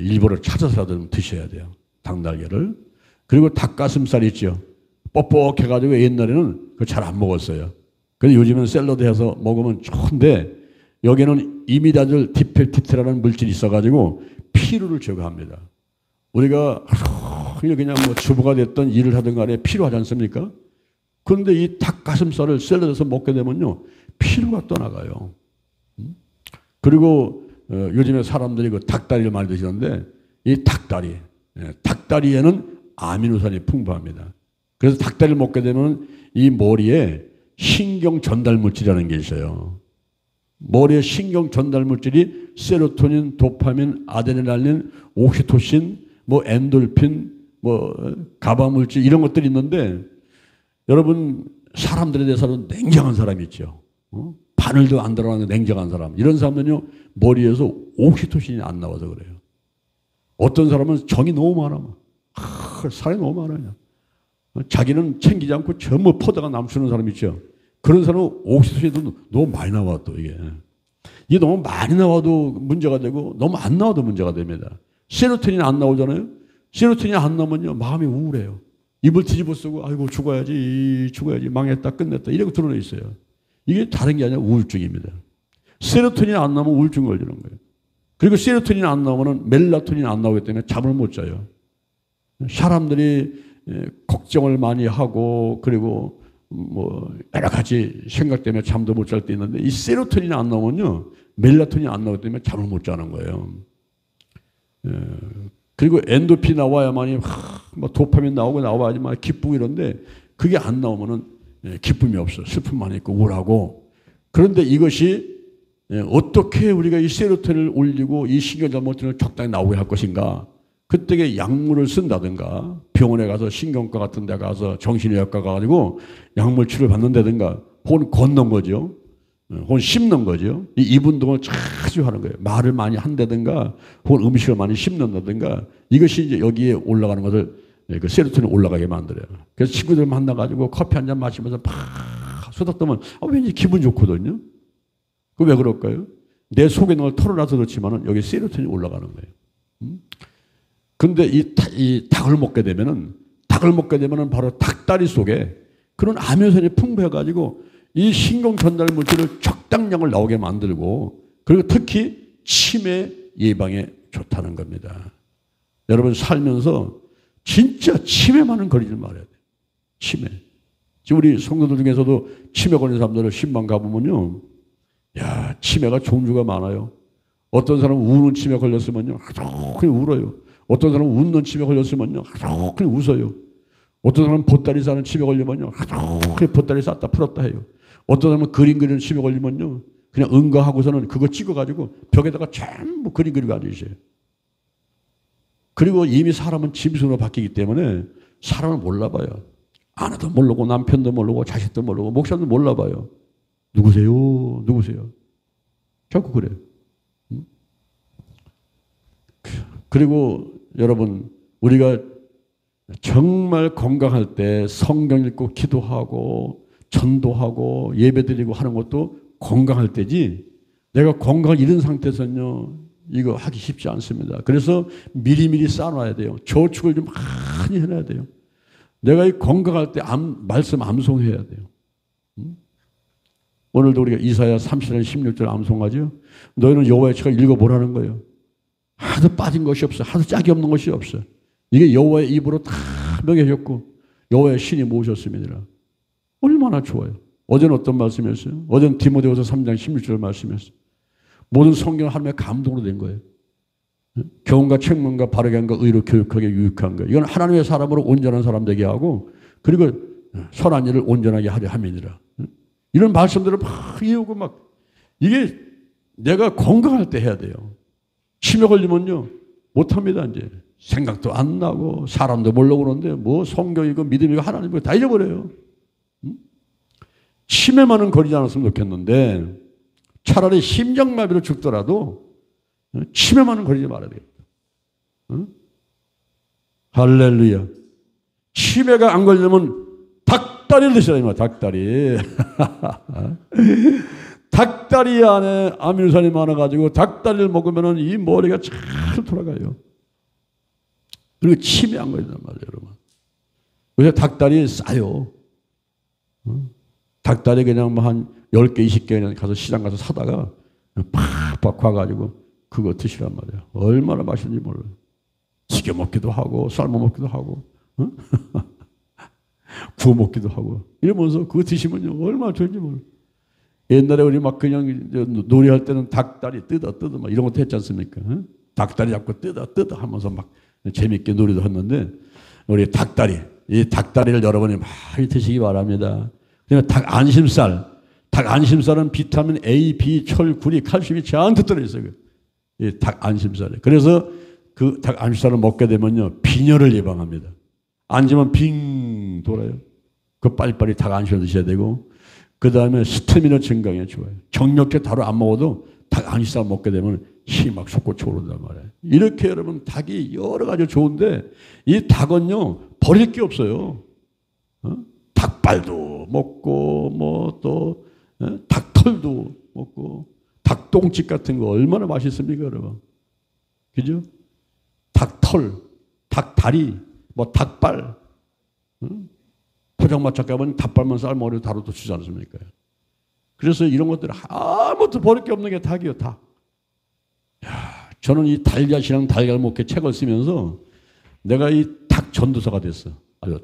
일부러 찾아서라도 드셔야 돼요. 닭날개를. 그리고 닭가슴살 있죠. 뻑뻑해가지고 옛날에는 그거 잘 안 먹었어요. 근데 요즘은 샐러드 해서 먹으면 좋은데 여기는 이미다졸 디펠티트라는 물질이 있어가지고 피로를 제거합니다. 우리가 그냥 뭐 주부가 됐던 일을 하든 간에 피로하지 않습니까? 그런데 이 닭가슴살을 샐러드에서 먹게 되면요, 피로가 떠나가요. 그리고 요즘에 사람들이 그 닭다리를 많이 드시는데 이 닭다리에는 아미노산이 풍부합니다. 그래서 닭다리를 먹게 되면 이 머리에 신경 전달 물질이라는 게 있어요. 머리에 신경 전달 물질이 세로토닌, 도파민, 아드레날린, 옥시토신, 뭐 엔돌핀, 뭐 가바 물질 이런 것들이 있는데 여러분 사람들에 대해서는 냉정한 사람이 있죠. 바늘도 안 들어가는 냉정한 사람. 이런 사람은요 머리에서 옥시토신이 안 나와서 그래요. 어떤 사람은 정이 너무 많아. 살이 너무 많아요. 자기는 챙기지 않고 전부 퍼다가 남주는 사람 있죠. 그런 사람은 옥시토신도 너무 많이 나와 또 이게 너무 많이 나와도 문제가 되고 너무 안 나와도 문제가 됩니다. 세로토닌이 안 나오잖아요. 세로토닌이 안 나오면요 마음이 우울해요. 입을 뒤집어 쓰고 아이고 죽어야지 망했다 끝냈다 이러고 드러나 있어요. 이게 다른 게 아니라 우울증입니다. 세로토닌이 안 나오면 우울증 걸리는 거예요. 그리고 세로토닌이 안 나오면 멜라토닌이 안 나오기 때문에 잠을 못 자요. 사람들이 걱정을 많이 하고 그리고 뭐 여러 가지 생각 때문에 잠도 못 잘 때 있는데 이 세로토닌이 안 나오면요 멜라토닌이 안 나오기 때문에 잠을 못 자는 거예요. 그리고 엔도핀 나와야만이 뭐 도파민 나와야지만 기쁘고 이런데 그게 안 나오면은 기쁨이 없어. 슬픔만 있고 우울하고. 그런데 이것이 어떻게 우리가 이 세로토닌을 올리고 이 신경전달물질을 적당히 나오게 할 것인가. 그때 약물을 쓴다든가 병원에 가서 신경과 같은 데 가서 정신의학과 가가지고 약물 치료를 받는다든가 혹은 걷는 거죠. 혹은 씹는 거죠. 이 운동을 자주 하는 거예요. 말을 많이 한다든가 혹은 음식을 많이 씹는다든가 이것이 이제 여기에 올라가는 것을 그 세로토닌 올라가게 만들어요. 그래서 친구들 만나가지고 커피 한 잔 마시면서 팍 수다떠면 왠지 기분 좋거든요. 그 왜 그럴까요? 내 속에 있는 걸 털어놔서 그렇지만은 여기 세로토닌이 올라가는 거예요. 근데 이 닭을 먹게 되면은 바로 닭다리 속에 그런 아미노산이 풍부해가지고 이 신경 전달 물질을 적당량을 나오게 만들고 그리고 특히 치매 예방에 좋다는 겁니다. 여러분 살면서 진짜 치매만은 걸리지 말아야 돼요. 지금 우리 성도들 중에서도 치매 걸린 사람들을 신방 가보면요, 야, 치매가 종류가 많아요. 어떤 사람은 우는 치매 걸렸으면요, 그냥 울어요. 어떤 사람은 웃는 치매 걸렸으면요, 그냥 웃어요. 어떤 사람은 보따리 싸는 치매 걸리면요, 그냥 보따리 쌌다 풀었다 해요. 어떤 사람은 그림 그리는 치매 걸리면요, 그냥 응가하고서는 그거 찍어가지고 벽에다가 전부 그림 그리고 앉으세요. 그리고 이미 사람은 짐승으로 바뀌기 때문에 사람을 몰라봐요. 아내도 모르고 남편도 모르고 자식도 모르고 목사도 몰라봐요. 누구세요? 누구세요? 자꾸 그래요. 그리고 여러분, 우리가 정말 건강할 때 성경 읽고 기도하고 전도하고 예배드리고 하는 것도 건강할 때지, 내가 건강을 잃은 상태에서는요, 이거 하기 쉽지 않습니다. 그래서 미리미리 쌓아놔야 돼요. 저축을 좀 많이 해놔야 돼요. 내가 이 건강할 때 말씀 암송해야 돼요. 오늘도 우리가 이사야 30장 16절 암송하죠. 너희는 여호와의 책을 읽어보라는 거예요. 하도 빠진 것이 없어. 하도 짝이 없는 것이 없어. 이게 여호와의 입으로 다 먹여졌고 여호와의 신이 모으셨습니다. 얼마나 좋아요. 어제는 어떤 말씀이었어요? 어제는 디모데후서 3장 16절 말씀이었어요. 모든 성경은 하나님의 감동으로 된 거예요. 교훈과 책망과 바르게 한가 의로 교육하게 유익한 거. 이건 하나님의 사람으로 온전한 사람 되게 하고, 그리고 선한 일을 온전하게 하려 함이니라. 이런 말씀들을 막 이어오고 막, 이게 내가 건강할 때 해야 돼요. 치매 걸리면요 못합니다. 이제 생각도 안 나고 사람도 몰라고 그러는데 뭐 성경이고 믿음이고 하나님이고 다 잊어버려요. 치매만은 걸리지 않았으면 좋겠는데 차라리 심장마비로 죽더라도 치매만은 걸리지 말아야 되겠다. 응? 할렐루야. 치매가 안 걸리면 닭다리를 드시라. 닭다리. 닭다리 안에 아미노산이 많아가지고 닭다리를 먹으면 이 머리가 잘 돌아가요. 그리고 치매 안 걸린단 말이에요, 여러분. 요새 닭다리 싸요. 닭다리 그냥 뭐 한 10개, 20개 그냥 가서 시장 가서 사다가 팍팍 과가지고 그거 드시란 말이에요. 얼마나 맛있는지 몰라요. 튀겨 먹기도 하고 삶아 먹기도 하고 구워 먹기도 하고 이러면서 그거 드시면요 얼마나 좋은지 몰라요. 옛날에 우리 막 그냥 놀이할 때는 닭다리 뜯어 막 이런 것도 했지 않습니까? 닭다리 잡고 뜯어 하면서 막 재밌게 놀이도 했는데, 우리 닭다리, 이 닭다리를 여러분이 많이 드시기 바랍니다. 그냥 닭 안심살은 비타민 A, B, 철, 구리, 칼슘이 잔뜩 들어있어요. 이 닭 안심살에. 그래서 그 닭 안심살을 먹게 되면요 빈혈을 예방합니다. 앉으면 빙 돌아요. 그 빨리빨리 닭 안심살 드셔야 되고, 그 다음에 스태미너 증강에 좋아요. 정력제 다루 안 먹어도 닭 안심살 먹게 되면 힘이 막 솟구쳐 오른단 말이에요. 이렇게 여러분 닭이 여러 가지 좋은데, 이 닭은요 버릴 게 없어요. 닭발도 먹고 뭐 또 닭털도 먹고 닭똥집 같은 거 얼마나 맛있습니까, 여러분? 그죠? 닭털, 닭다리, 뭐 닭발. 포장마차 가면 닭발만 삶아서 다루도 주지 않습니까? 그래서 이런 것들 아무것도 버릴 게 없는 게 닭이에요, 닭. 야, 저는 이 달걀이랑 달걀 먹게 책을 쓰면서 내가 이 닭 전도사가 됐어. 아주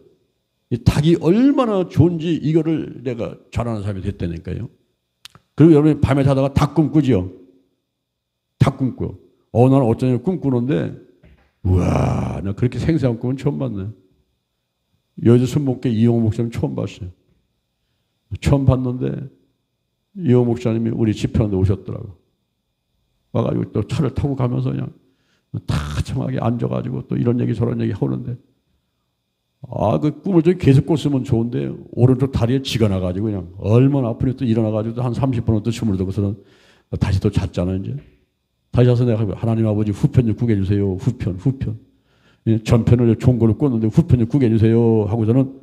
이 닭이 얼마나 좋은지 이거를 내가 잘하는 사람이 됐다니까요. 그리고 여러분이 밤에 자다가 닭 꿈꾸죠. 닭 꿈꿔. 나는 어쩌냐 꿈꾸는데, 우와, 나 그렇게 생생한 꿈은 처음 봤네. 여자 순목계 이용호 목사님 처음 봤어요. 처음 봤는데 이용호 목사님이 우리 집회하는데 오셨더라고. 와가지고 또 차를 타고 가면서 그냥 타참하게 앉아가지고 또 이런 얘기 저런 얘기 하는데, 그 꿈을 좀 계속 꿨으면 좋은데 오른쪽 다리에 쥐가 나가지고 그냥 얼마나 아프니 또 일어나가지고 한 30분은 또 춤을 들고서는 다시 또 잤잖아. 이제 다시 와서 내가 하나님 아버지 후편 좀 구게 해주세요. 후편. 전편을 좋은 걸로 꿨는데 후편 좀 구게 해주세요 하고서는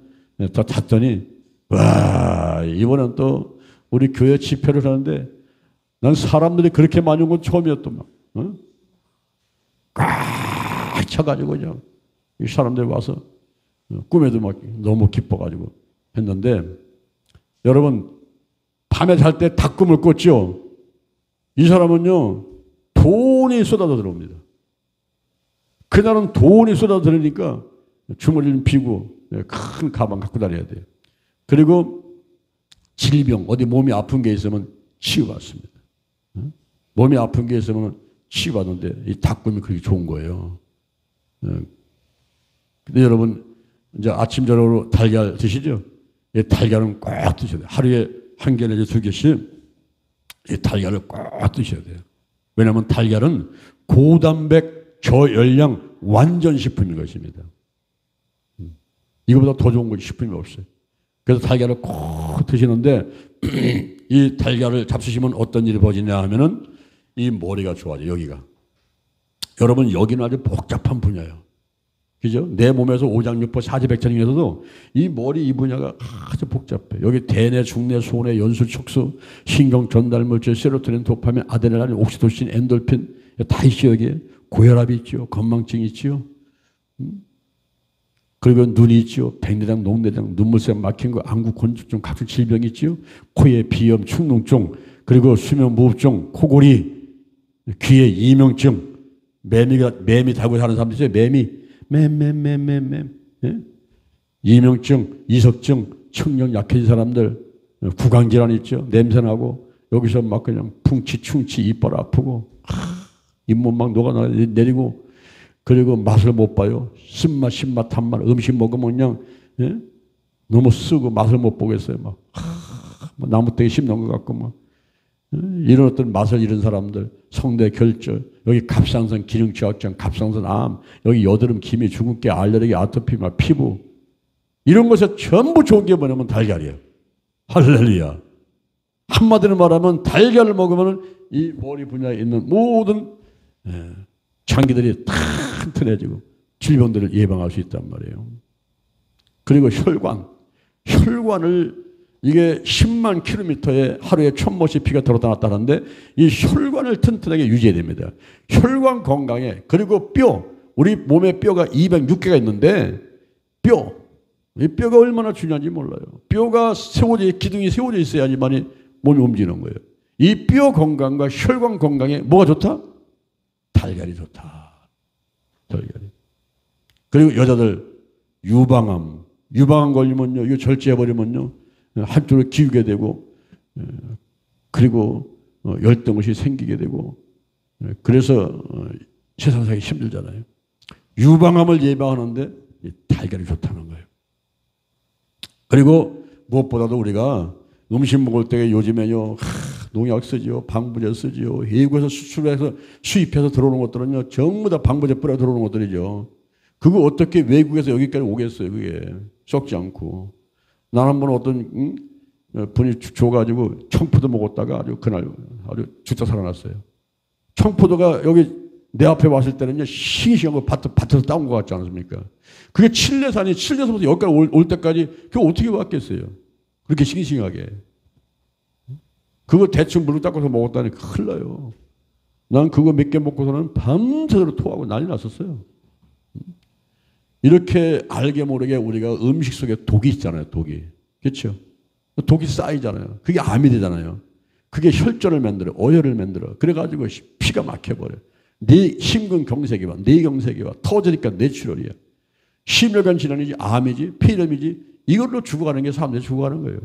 다 잤더니, 와, 이번엔 또 우리 교회 집회를 하는데 난 사람들이 그렇게 많이 온 건 처음이었던 막. 꽉 차가지고 그냥 이 사람들이 와서 꿈에도 막 너무 기뻐가지고 했는데, 여러분 밤에 잘 때 닭꿈을 꿨죠. 이 사람은요 돈이 쏟아져 들어옵니다. 그날은 돈이 쏟아져 들으니까 주머니를 비고 큰 가방 갖고 다녀야 돼요. 그리고 질병, 어디 몸이 아픈 게 있으면 치유받습니다. 몸이 아픈 게 있으면 치유받는데 이 닭꿈이 그렇게 좋은 거예요. 근데 여러분 이제 아침 저녁으로 달걀 드시죠? 이 달걀은 꼭 드셔야 돼요. 하루에 한 개 내지 2개씩 이 달걀을 꼭 드셔야 돼요. 왜냐하면 달걀은 고단백 저열량 완전 식품인 것입니다. 이거보다 더 좋은 건 식품이 없어요. 그래서 달걀을 꼭 드시는데 이 달걀을 잡수시면 어떤 일이 벌어지냐 하면은 이 머리가 좋아져요. 여기가. 여러분 여기는 아주 복잡한 분야예요. 그죠? 내 몸에서 오장육부 사지백전 중에서도 이 머리 이 분야가 아주 복잡해. 여기 대뇌, 중뇌, 소뇌, 연수, 촉수, 신경 전달물질, 세로토닌, 도파민, 아드레날린, 옥시토신, 엔돌핀 다 있죠. 여기에 고혈압이 있죠. 건망증이 있죠. 그리고 눈이 있죠. 백내장, 녹내장, 눈물샘 막힌 거, 안구 건조증, 각종 질병이 있죠. 코에 비염, 축농증, 그리고 수면 무호흡증, 코골이, 귀에 이명증, 매미 달고 사는 사람들 있어요. 매미. 예? 이명증, 이석증, 청력 약해진 사람들, 구강질환 있죠. 냄새나고, 여기서 막 그냥 풍치, 충치, 이빨 아프고, 잇몸 막 녹아내리고, 그리고 맛을 못 봐요. 쓴맛, 신맛, 단맛, 음식 먹으면 그냥, 예? 너무 쓰고 맛을 못 보겠어요. 막, 나무떼기 씹는 것 같고, 막. 이런 어떤 맛을 잃은 사람들, 성대 결절, 여기 갑상선 기능치 확장, 갑상선 암, 여기 여드름, 기미, 주근깨, 알레르기, 아토피, 막 피부 이런 것에 전부 좋은 게 뭐냐면 달걀이에요. 할렐루야. 한마디로 말하면 달걀을 먹으면 이 머리 분야에 있는 모든 장기들이 튼튼해지고 질병들을 예방할 수 있단 말이에요. 그리고 혈관을 이게 10만 킬로미터에 하루에 1000모씩 피가 들어다 놨다는데 이 혈관을 튼튼하게 유지해야 됩니다. 혈관 건강에 그리고 뼈, 우리 몸에 뼈가 206개가 있는데 이 뼈가 얼마나 중요한지 몰라요. 뼈가 기둥이 세워져 있어야지만 몸이 움직이는 거예요. 이 뼈 건강과 혈관 건강에 뭐가 좋다? 달걀이 좋다. 달걀이. 그리고 여자들 유방암 걸리면요, 이거 절제해버리면요, 한쪽으로 기우게 되고, 그리고 열등의식이 생기게 되고, 그래서 세상 살기 힘들잖아요. 유방암을 예방하는데 달걀이 좋다는 거예요. 그리고 무엇보다도 우리가 음식 먹을 때 요즘에요, 농약 쓰지요, 방부제 쓰지요, 외국에서 수출해서 수입해서 들어오는 것들은요, 전부 다 방부제 뿌려 들어오는 것들이죠. 그거 어떻게 외국에서 여기까지 오겠어요, 그게. 썩지 않고. 난 한 번 어떤 분이 줘가지고 청포도 먹었다가 아주 그날 아주 죽다 살아났어요. 청포도가 여기 내 앞에 왔을 때는요, 싱싱한 거 밭에서 따온 것 같지 않습니까? 그게 칠레서부터 여기까지 올 때까지 그게 어떻게 왔겠어요? 그렇게 싱싱하게. 그거 대충 물로 닦아서 먹었다니 큰일 나요. 난 그거 몇 개 먹고서는 밤새도록 토하고 난리 났었어요. 이렇게 알게 모르게 우리가 음식 속에 독이 있잖아요. 독이. 그렇죠? 독이 쌓이잖아요. 그게 암이 되잖아요. 그게 혈전을 만들어. 어혈을 만들어. 그래가지고 피가 막혀버려요. 심근경색이 와. 뇌경색이 와. 터지니까 뇌출혈이야. 심혈관 질환이지 암이지 폐렴이지 이걸로 죽어가는 게 사람들이 죽어가는 거예요.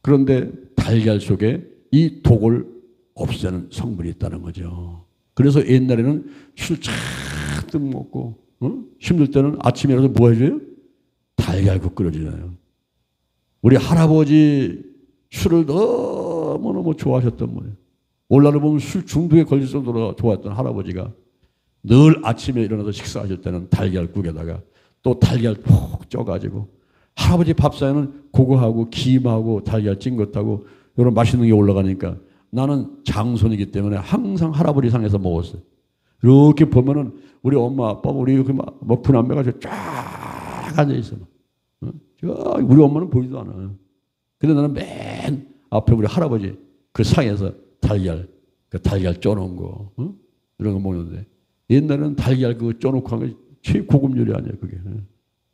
그런데 달걀 속에 이 독을 없애는 성분이 있다는 거죠. 그래서 옛날에는 술 잔뜩 먹고 힘들 때는 아침에 일어나서 뭐 해줘요? 달걀국 끓여주잖아요. 우리 할아버지 술을 너무너무 좋아하셨던 분이에요. 오늘날 보면 술 중독에 걸릴 정도로 좋아했던 할아버지가 늘 아침에 일어나서 식사하실 때는 달걀국에다가 또 달걀 푹 쪄가지고 할아버지 밥상에는 그거하고 김하고 달걀 찐 것하고 이런 맛있는 게 올라가니까 나는 장손이기 때문에 항상 할아버지 상에서 먹었어요. 이렇게 보면은 우리 엄마 아빠 우리 뭐 부남매가 쫙 앉아 있어. 우리 엄마는 보이지도 않아. 근데 나는 맨 앞에 우리 할아버지 그 상에서 달걀 쪄놓은 거 이런 거 먹는데 옛날에는 달걀 그거 쪄놓고 한 게 최고급 요리 아니에요 그게.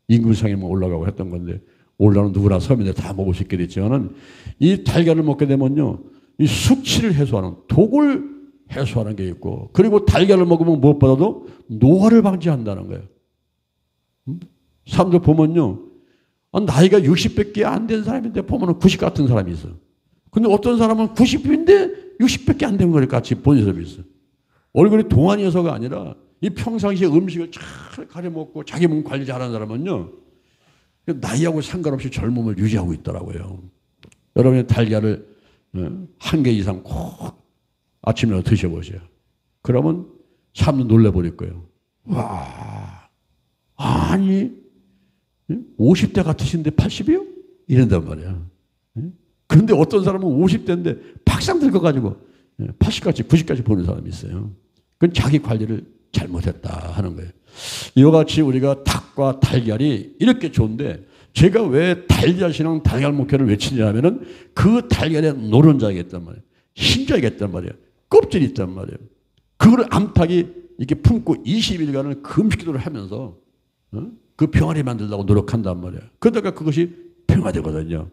임금상에만 올라가고 했던 건데 올라는 누구나 서민들 다 먹을 수 있게 됐지만은 이 달걀을 먹게 되면요 이 숙취를 해소하는 독을 해소하는 게 있고 그리고 달걀을 먹으면 무엇보다도 노화를 방지한다는 거예요. 사람들 보면요 나이가 60밖에 안 된 사람인데 보면 90 같은 사람이 있어. 근데 어떤 사람은 90인데 60밖에 안 된 걸 같이 보는 사람이 있어. 얼굴이 동안이어서가 아니라 이 평상시에 음식을 잘 가려 먹고 자기 몸 관리 잘하는 사람은요, 나이하고 상관없이 젊음을 유지하고 있더라고요. 여러분의 달걀을 한 개 이상 꼭 아침에 드셔보세요. 그러면 사람도 놀래버릴 거예요. 와, 아니 50대 같으신데 80이요? 이런단 말이야. 그런데 어떤 사람은 50대인데 박상 들어가지고 80까지 90까지 보는 사람이 있어요. 그건 자기 관리를 잘못했다 하는 거예요. 이와 같이 우리가 닭과 달걀이 이렇게 좋은데, 제가 왜 달걀신앙 달걀 목회를 외치냐면은 그 달걀에 노른자가 있단 말이에요. 흰자가 있단 말이에요. 껍질이 있단 말이에요. 그거를 암탉이 이렇게 품고 20일간을 금식기도를 하면서 그 평화를 만들려고 노력한단 말이에요. 그러다가 그것이 평화되거든요.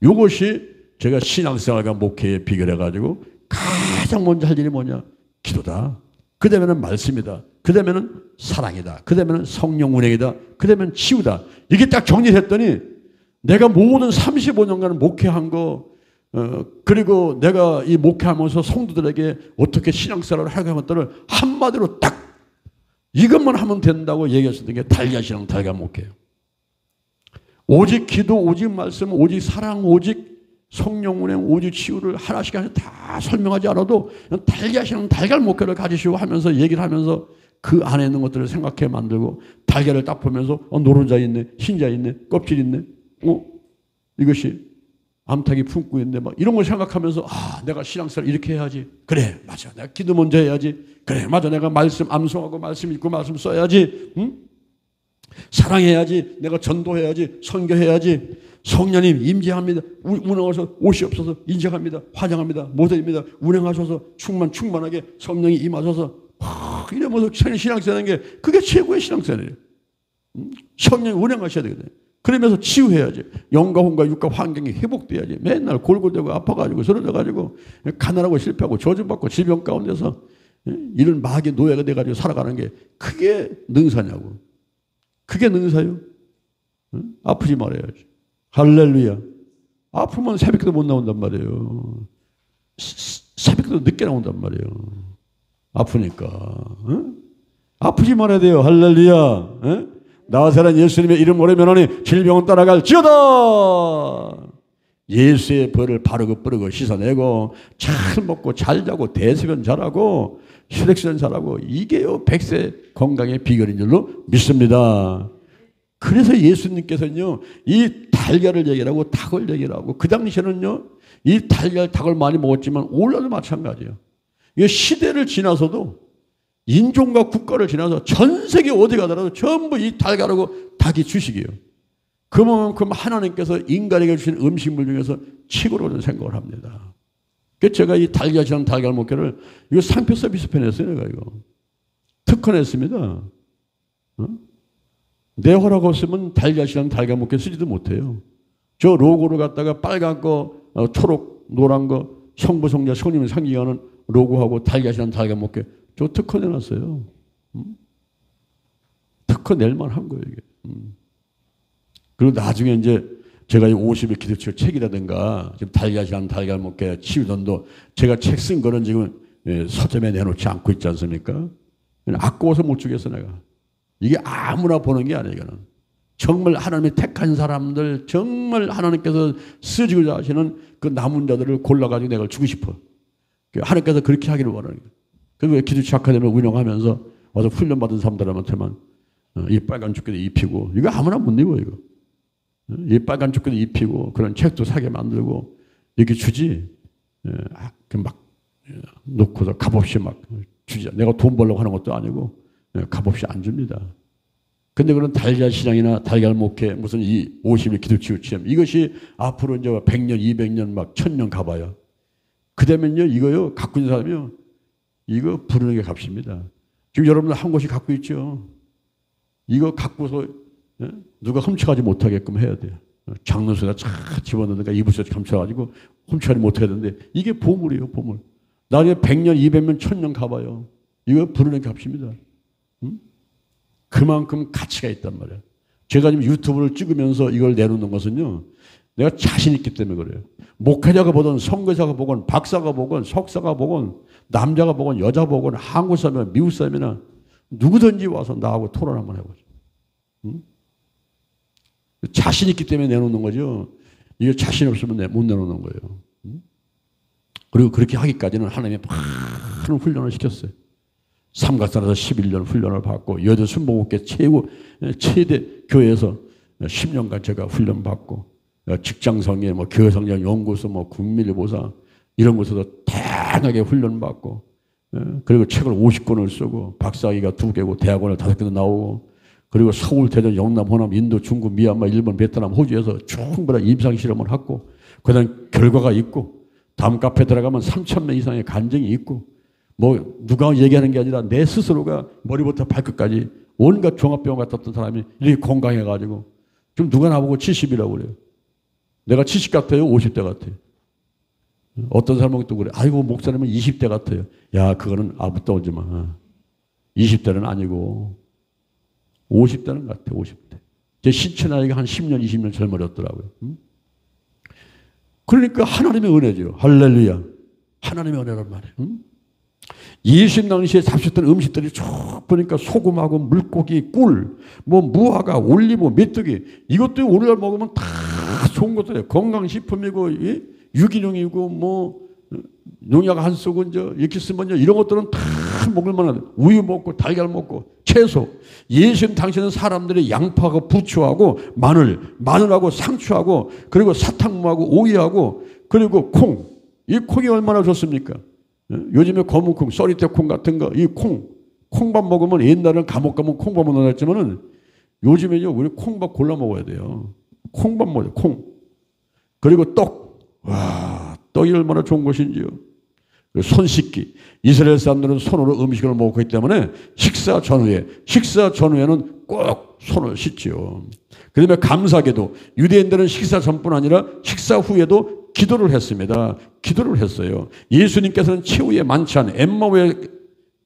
이것이 제가 신앙생활과 목회의 비결해가지고 가장 먼저 할 일이 뭐냐? 기도다. 그 다음에는 말씀이다. 그 다음에는 사랑이다. 그 다음에는 성령 운행이다. 그 다음에는 치유다. 이게 딱 정리했더니 내가 모든 35년간 목회한 거, 그리고 내가 이 목회하면서 성도들에게 어떻게 신앙생활을 하게 한 것들을 한마디로 딱 이것만 하면 된다고 얘기했었던 게 달걀신앙 달걀 목회예요. 오직 기도, 오직 말씀, 오직 사랑, 오직 성령 운행, 오직 치유를 하나씩 다 설명하지 않아도 달걀신앙 달걀 목회를 가지시고 하면서 얘기를 하면서 그 안에 있는 것들을 생각해 만들고, 달걀을 딱 보면서 노른자 있네, 흰자 있네, 껍질 있네, 이것이 암탉이 품고 있네, 막 이런 걸 생각하면서 내가 신앙생활 이렇게 해야지. 그래, 맞아. 내가 기도 먼저 해야지. 그래, 맞아. 내가 말씀 암송하고 말씀 읽고 말씀 써야지. 응? 사랑해야지. 내가 전도해야지. 선교해야지. 성령님 임재합니다. 운행하셔서 오시옵소서. 인정합니다. 환영합니다. 모델입니다. 운행하셔서 충만하게 성령이 임하셔서 이러면서 신앙생활하는 게 그게 최고의 신앙생활이에요. 성령이 운행하셔야 되거든요. 그러면서 치유해야지. 영과 혼과 육과 환경이 회복돼야지. 맨날 골골대고 아파가지고 쓰러져가지고 가난하고 실패하고 저주받고 질병 가운데서 이런 마귀의 노예가 돼가지고 살아가는 게 그게 능사냐고. 그게 능사요? 아프지 말아야지. 할렐루야. 아프면 새벽에도 못 나온단 말이에요. 새벽에도 늦게 나온단 말이에요. 아프니까. 아프지 말아야 돼요. 할렐루야. 나사렛 예수님의 이름 오래면하니 질병은 따라갈지어다. 예수의 벌을 바르고 뿌르고 씻어내고 잘 먹고 잘 자고 대수변 잘하고 혈액순환 잘하고, 이게요 100세 건강의 비결인 줄로 믿습니다. 그래서 예수님께서는요 이 달걀을 얘기하고 닭을 얘기하고, 그 당시에는요 이 달걀 닭을 많이 먹었지만 오늘도 마찬가지예요. 이게 시대를 지나서도, 인종과 국가를 지나서 전 세계 어디 가더라도 전부 이 달걀하고 닭이 주식이에요. 그만큼 하나님께서 인간에게 주신 음식물 중에서 최고로 생각을 합니다. 그래서 제가 이 달걀이랑 달걀 목회를 이거 상표 서비스 편했어요. 내가 이거 특허냈습니다. 내 허락 없으면 달걀이랑 달걀 목회 쓰지도 못해요. 저 로고를 갖다가 빨간 거, 초록, 노란 거, 성부, 성자, 성령을 상징하는 로고하고 달걀이랑 달걀 목회 저 특허 내놨어요. 특허 낼만 한 거예요, 이게. 그리고 나중에 이제 제가 이 50일 기도처 책이라든가, 지금 달걀이랑 달걀 목회 치유전도 제가 책 쓴 거는 지금 서점에 내놓지 않고 있지 않습니까? 아까워서 못 주겠어, 내가. 이게 아무나 보는 게 아니에요, 이거는. 정말 하나님이 택한 사람들, 정말 하나님께서 쓰시고자 하시는 그 남은 자들을 골라가지고 내가 주고 싶어. 하나님께서 그렇게 하기를 원하는 거예요. 그리고 기도처 아카데미를 운영하면서 와서 훈련받은 사람들한테만 이 빨간 조끼도 입히고, 이거 아무나 못 입어, 이거. 이 빨간 조끼도 입히고, 그런 책도 사게 만들고, 이렇게 주지. 막 놓고서 값없이 막 주지. 내가 돈 벌려고 하는 것도 아니고, 값없이 안 줍니다. 근데 그런 달걀 시장이나 달걀 목회, 무슨 이 50일 기도치유 체험, 이것이 앞으로 이제 100년, 200년, 막 1000년 가봐요. 그 다음엔요, 이거요, 갖고 있는 사람이요, 이거 부르는 게 값입니다. 지금 여러분들 한 곳이 갖고 있죠. 이거 갖고서 누가 훔쳐가지 못하게끔 해야 돼요. 장로수가 쫙 집어넣는가 이불속 감춰가지고 훔쳐가지 못해야 되는데, 이게 보물이에요, 보물. 나중에 100년, 200년, 1000년 가봐요. 이거 부르는 게 값입니다. 그만큼 가치가 있단 말이에요. 제가 지금 유튜브를 찍으면서 이걸 내놓는 것은요, 내가 자신 있기 때문에 그래요. 목회자가 보든 선교사가 보건 박사가 보건 석사가 보건 남자가 보건 여자 보건 한국 사람이나 미국 사람이나 누구든지 와서 나하고 토론 한번 해보죠. 응? 자신 있기 때문에 내놓는 거죠. 이게 자신 없으면 못 내놓는 거예요. 응? 그리고 그렇게 하기까지는 하나님이 많은 훈련을 시켰어요. 삼각산에서 11년 훈련을 받고 여대 순복음교회 최대 교회에서 10년간 제가 훈련 받고 직장성에 뭐 교회성장 연구소 뭐 국민일보사 이런 곳에서 다양하게 훈련 받고 그리고 책을 50권을 쓰고 박사학위가 2개고 대학원을 5개도 나오고 그리고 서울, 대전, 영남, 호남, 인도, 중국, 미얀마, 일본, 베트남, 호주에서 충분한 임상 실험을 하고 그다음 결과가 있고 다음 카페 들어가면 3,000명 이상의 간증이 있고 뭐 누가 얘기하는 게 아니라 내 스스로가 머리부터 발끝까지 온갖 종합병원 갔다 온 사람이 이렇게 건강해가지고 지금 누가 나보고 70이라고 그래요. 내가 70 같아요? 50대 같아요? 어떤 사람은 또 그래. 아이고 목사님은 20대 같아요. 야 그거는 아무것도 오지 마. 20대는 아니고 50대는 같아. 50대. 제 신체 나이가 한 10년 20년 젊어졌더라고요. 그러니까 하나님의 은혜죠. 할렐루야. 하나님의 은혜란 말이에요. 예수님 당시에 잡수던 음식들이 쭉 보니까 소금하고 물고기, 꿀, 뭐 무화과, 올리브, 메뚜기 이것도 오늘날 먹으면 다 좋은 것들이에요. 건강식품이고 유기농이고 뭐 농약 안 쓰고 이제 이렇게 쓰면 이런 것들은 다 먹을 만한 우유 먹고 달걀 먹고 채소. 예수님 당시에는 사람들이 양파하고 부추하고 마늘하고 상추하고 그리고 사탕무하고 오이하고 그리고 콩. 이 콩이 얼마나 좋습니까? 요즘에 검은 콩, 쏘리떼 콩 같은 거, 이 콩밥 먹으면 옛날에는 감옥 가면 콩밥만 넣었지만은 요즘에요, 우리 콩밥 골라 먹어야 돼요. 콩밥 먹어요, 콩. 그리고 떡. 와, 떡이 얼마나 좋은 것인지요. 손 씻기. 이스라엘 사람들은 손으로 음식을 먹기 때문에 식사 전후에는 꼭 손을 씻지요. 그 다음에 감사기도. 유대인들은 식사 전뿐 아니라 식사 후에도 기도를 했습니다. 기도를 했어요. 예수님께서는 최후의 만찬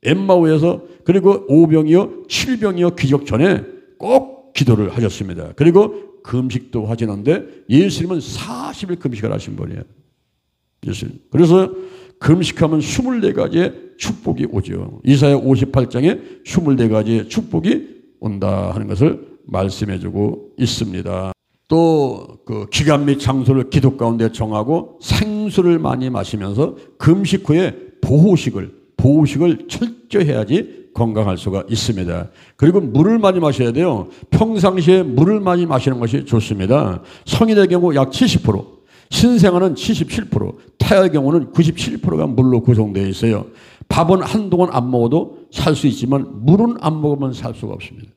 엠마오에서 그리고 5병이요 7병이요 기적 전에 꼭 기도를 하셨습니다. 그리고 금식도 하시는데 예수님은 40일 금식을 하신 분이에요. 예수님. 그래서 금식하면 24가지의 축복이 오죠. 이사야 58장에 24가지의 축복이 온다 하는 것을 말씀해주고 있습니다. 또 그 기간 및 장소를 기도 가운데 정하고 생수를 많이 마시면서 금식 후에 보호식을 철저히 해야지 건강할 수가 있습니다. 그리고 물을 많이 마셔야 돼요. 평상시에 물을 많이 마시는 것이 좋습니다. 성인의 경우 약 70%, 신생아는 77%, 태아의 경우는 97%가 물로 구성되어 있어요. 밥은 한동안 안 먹어도 살 수 있지만 물은 안 먹으면 살 수가 없습니다.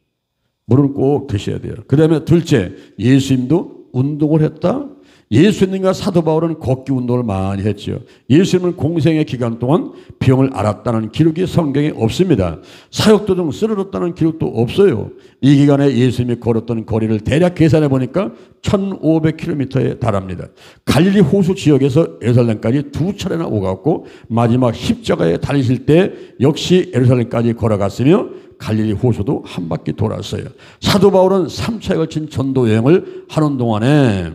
물은 꼭 드셔야 돼요. 그 다음에 둘째, 예수님도 운동을 했다. 예수님과 사도 바울은 걷기 운동을 많이 했죠. 예수님은 공생의 기간 동안 병을 앓았다는 기록이 성경에 없습니다. 사역도중 쓰러졌다는 기록도 없어요. 이 기간에 예수님이 걸었던 거리를 대략 계산해 보니까 1500km에 달합니다. 갈릴리 호수 지역에서 예루살렘까지 2차례나 오갔고 마지막 십자가에 달리실 때 역시 예루살렘까지 걸어갔으며 갈릴리 호수도 한 바퀴 돌았어요. 사도 바울은 3차에 걸친 전도 여행을 하는 동안에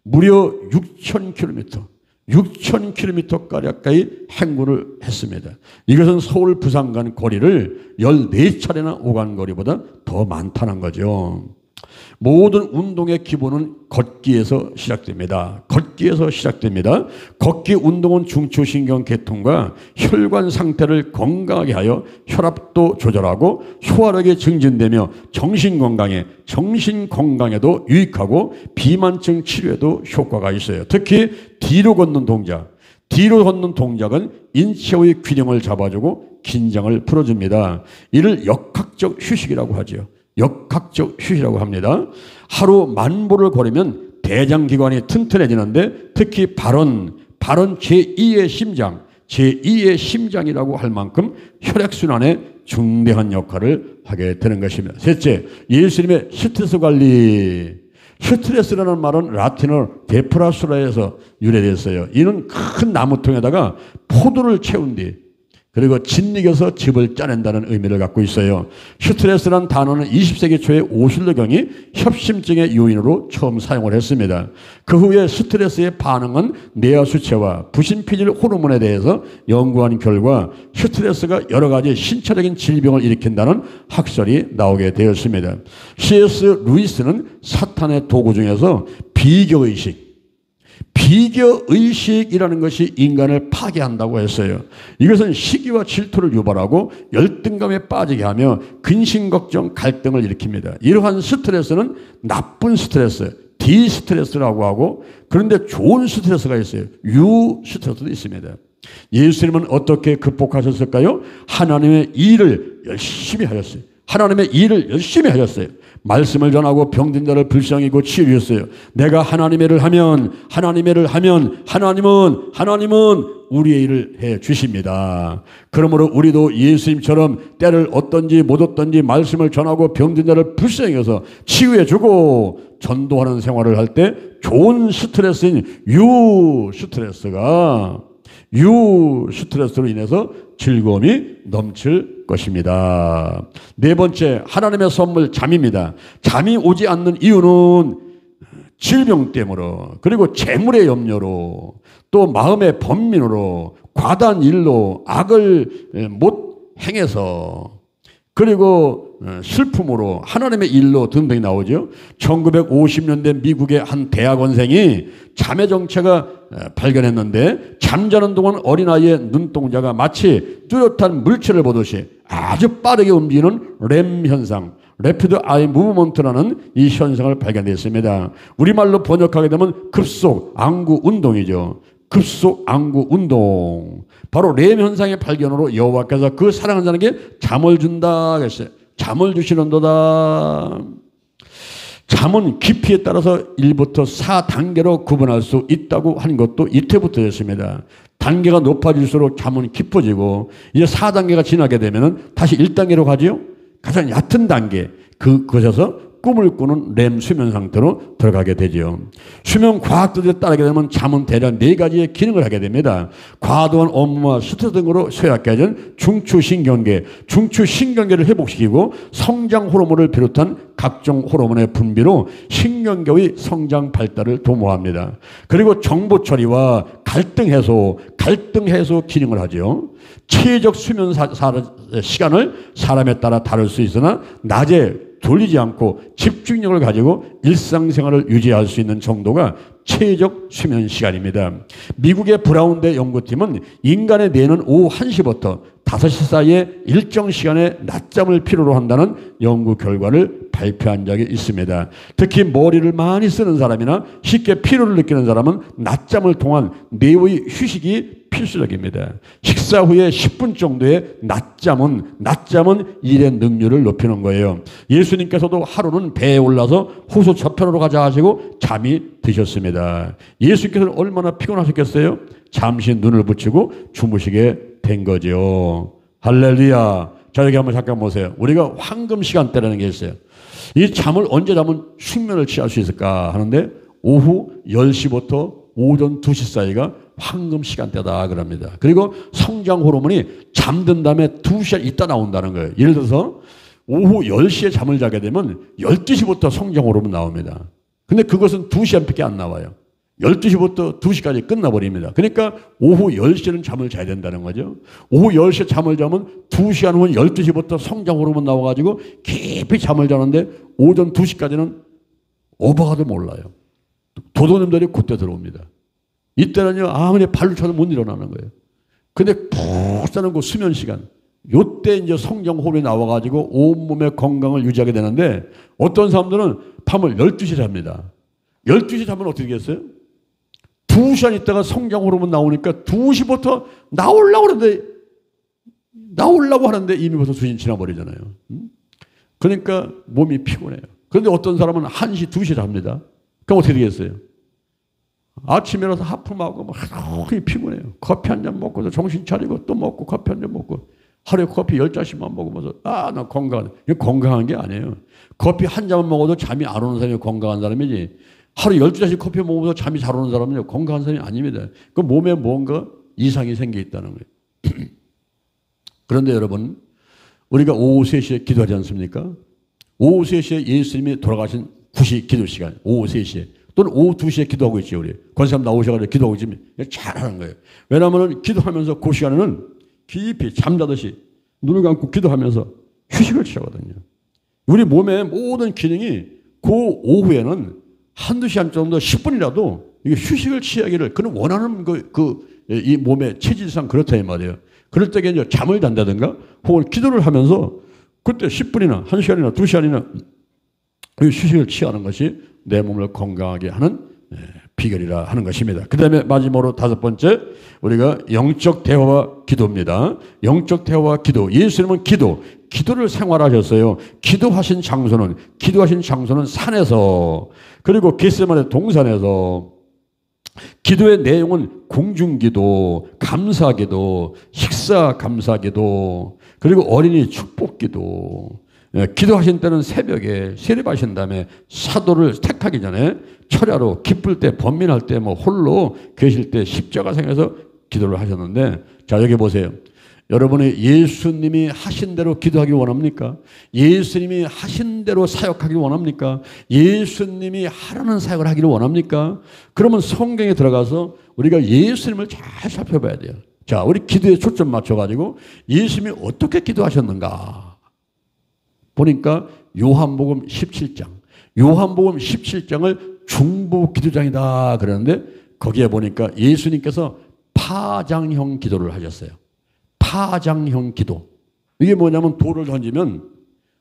무려 6,000km 가까이 행군을 했습니다. 이것은 서울 부산 간 거리를 14차례나 오간 거리보다 더 많다는 거죠. 모든 운동의 기본은 걷기에서 시작됩니다. 걷기 운동은 중추신경 계통과 혈관 상태를 건강하게 하여 혈압도 조절하고 소화력이 증진되며 정신 건강에도 유익하고 비만증 치료에도 효과가 있어요. 특히 뒤로 걷는 동작은 인체의 균형을 잡아주고 긴장을 풀어줍니다. 이를 역학적 휴식이라고 하죠. 역학적 휴식이라고 합니다. 하루 10,000보를 걸으면 대장기관이 튼튼해지는데 특히 발언 제2의 심장이라고 할 만큼 혈액순환에 중대한 역할을 하게 되는 것입니다. 셋째, 예수님의 스트레스 관리. 스트레스라는 말은 라틴어 데프라수라에서 유래됐어요. 이는 큰 나무통에다가 포도를 채운 뒤 그리고 짓이겨서 집을 짜낸다는 의미를 갖고 있어요. 스트레스란 단어는 20세기 초에 오슬로경이 협심증의 요인으로 처음 사용을 했습니다. 그 후에 스트레스의 반응은 뇌하 수치와 부신피질 호르몬에 대해서 연구한 결과 스트레스가 여러 가지 신체적인 질병을 일으킨다는 학설이 나오게 되었습니다. C.S. 루이스는 사탄의 도구 중에서 비교의식이라는 것이 인간을 파괴한다고 했어요. 이것은 시기와 질투를 유발하고 열등감에 빠지게 하며 근심, 걱정, 갈등을 일으킵니다. 이러한 스트레스는 나쁜 스트레스, 디스트레스라고 하고, 그런데 좋은 스트레스가 있어요. 유스트레스도 있습니다. 예수님은 어떻게 극복하셨을까요? 하나님의 일을 열심히 하셨어요. 하나님의 일을 열심히 하셨어요. 말씀을 전하고 병든 자를 불쌍히고 치유했어요. 내가 하나님의 일을 하면 하나님은 우리의 일을 해 주십니다. 그러므로 우리도 예수님처럼 때를 얻든지 못 얻든지 말씀을 전하고 병든 자를 불쌍히 해서 치유해 주고 전도하는 생활을 할 때 좋은 스트레스인 유스트레스로 인해서 즐거움이 넘칠 것입니다. 네 번째, 하나님의 선물 잠입니다. 잠이 오지 않는 이유는 질병 때문으로, 그리고 재물의 염려로, 또 마음의 번민으로, 과다한 일로, 악을 못 행해서, 그리고 슬픔으로, 하나님의 일로 등등이 나오죠. 1950년대 미국의 한 대학원생이 잠의 정체가 발견했는데, 잠자는 동안 어린아이의 눈동자가 마치 뚜렷한 물체를 보듯이 아주 빠르게 움직이는 램 현상, Rapid Eye Movement라는 이 현상을 발견했습니다. 우리말로 번역하게 되면 급속 안구 운동이죠. 급속 안구 운동. 바로 램 현상의 발견으로 여호와께서 그 사랑하는 자에게 잠을 준다 했어요. 잠을 주시는도다. 잠은 깊이에 따라서 1부터 4단계로 구분할 수 있다고 하는 것도 이때부터였습니다. 단계가 높아질수록 잠은 깊어지고, 이제 4단계가 지나게 되면 다시 1단계로 가지요. 가장 얕은 단계, 그것에서 꿈을 꾸는 렘 수면 상태로 들어가게 되죠. 수면 과학들에 따르게 되면 잠은 대략 4가지의 기능을 하게 됩니다. 과도한 업무와 스트레스 등으로 쇠약해진 중추신경계를 회복시키고 성장 호르몬을 비롯한 각종 호르몬의 분비로 신경계의 성장 발달을 도모합니다. 그리고 정보 처리와 갈등 해소 기능을 하죠. 체적 수면 시간을 사람에 따라 다를 수 있으나 낮에 졸리지 않고 집중력을 가지고 일상생활을 유지할 수 있는 정도가 최적 수면 시간입니다. 미국의 브라운대 연구팀은 인간의 뇌는 오후 1시부터 5시 사이에 일정 시간의 낮잠을 필요로 한다는 연구 결과를 발표한 적이 있습니다. 특히 머리를 많이 쓰는 사람이나 쉽게 피로를 느끼는 사람은 낮잠을 통한 뇌의 휴식이 필수적입니다. 식사 후에 10분 정도의 낮잠은 일의 능률을 높이는 거예요. 예수님께서도 하루는 배에 올라서 호수 저편으로 가자 하시고 잠이 드셨습니다. 예수님께서는 얼마나 피곤하셨겠어요? 잠시 눈을 붙이고 주무시게 된 거죠. 할렐루야. 자, 여기 한번 잠깐 보세요. 우리가 황금 시간대라는 게 있어요. 이 잠을 언제 자면 숙면을 취할 수 있을까 하는데, 오후 10시부터 오전 2시 사이가 황금 시간대다 그럽니다. 그리고 성장 호르몬이 잠든 다음에 2시간 있다 나온다는 거예요. 예를 들어서 오후 10시에 잠을 자게 되면 12시부터 성장 호르몬 나옵니다. 근데 그것은 2시간밖에 안 나와요. 12시부터 2시까지 끝나버립니다. 그러니까 오후 10시는 잠을 자야 된다는 거죠. 오후 10시에 잠을 자면 2시간 후는 12시부터 성장 호르몬 나와가지고 깊이 잠을 자는데 오전 2시까지는 오버가도 몰라요. 도도님들이 그때 들어옵니다. 이때는요, 아무리 발로 쳐도 못 일어나는 거예요. 근데 푹 자는 그 수면 시간, 요때 이제 성장 호르몬이 나와가지고 온몸의 건강을 유지하게 되는데, 어떤 사람들은 밤을 12시에 잡니다. 12시에 자면 어떻게 되겠어요? 2시간 있다가 성장 호르몬 나오니까 2시부터 나오려고 하는데 이미 벌써 2시간 지나버리잖아요. 그러니까 몸이 피곤해요. 그런데 어떤 사람은 1시, 2시에 잡니다. 그럼 어떻게 되겠어요? 아침에 일어나서 하품하고 하루 피곤해요. 커피 한 잔 먹고서 정신 차리고 또 먹고 커피 한 잔 먹고 하루에 커피 10잔씩만 먹으면서 나 건강하다. 이거 건강한 게 아니에요. 커피 한 잔만 먹어도 잠이 안 오는 사람이 건강한 사람이지, 하루 12잔씩 커피 먹으면서 잠이 잘 오는 사람은 건강한 사람이 아닙니다. 그 몸에 뭔가 이상이 생겨 있다는 거예요. 그런데 여러분, 우리가 오후 3시에 기도하지 않습니까? 오후 3시에 예수님이 돌아가신 구시 기도 시간, 오후 3시에. 또는 오후 2시에 기도하고 있죠, 우리. 권사님 나오셔가지고 기도하고 있으면 잘하는 거예요. 왜냐하면 기도하면서 그 시간에는 깊이 잠자듯이 눈을 감고 기도하면서 휴식을 취하거든요. 우리 몸의 모든 기능이 그 오후에는 한두 시간 정도 10분이라도 이게 휴식을 취하기를 그는 원하는 이 몸의 체질상 그렇다 이 말이에요. 그럴 때에 이제 잠을 잔다든가 혹은 기도를 하면서 그때 10분이나 1시간이나 2시간이나 휴식을 취하는 것이 내 몸을 건강하게 하는 비결이라 하는 것입니다. 그 다음에 마지막으로 5번째, 우리가 영적 대화와 기도입니다. 영적 대화와 기도. 예수님은 기도를 생활하셨어요. 기도하신 장소는 산에서, 그리고 겟세마네 동산에서. 기도의 내용은 공중기도, 감사기도, 식사 감사기도, 그리고 어린이 축복기도. 기도하신 때는 새벽에 세례받으신 다음에 사도를 택하기 전에 철야로 기쁠 때 번민할 때 홀로 계실 때 십자가상에서 기도를 하셨는데, 자 여기 보세요. 여러분이 예수님이 하신 대로 기도하기 원합니까? 예수님이 하신 대로 사역하기 원합니까? 예수님이 하라는 사역을 하기를 원합니까? 그러면 성경에 들어가서 우리가 예수님을 잘 살펴봐야 돼요. 자, 우리 기도에 초점 맞춰가지고 예수님이 어떻게 기도하셨는가 보니까 요한복음 17장을 중보 기도장이다 그러는데, 거기에 보니까 예수님께서 파장형 기도를 하셨어요. 파장형 기도. 이게 뭐냐면 돌을 던지면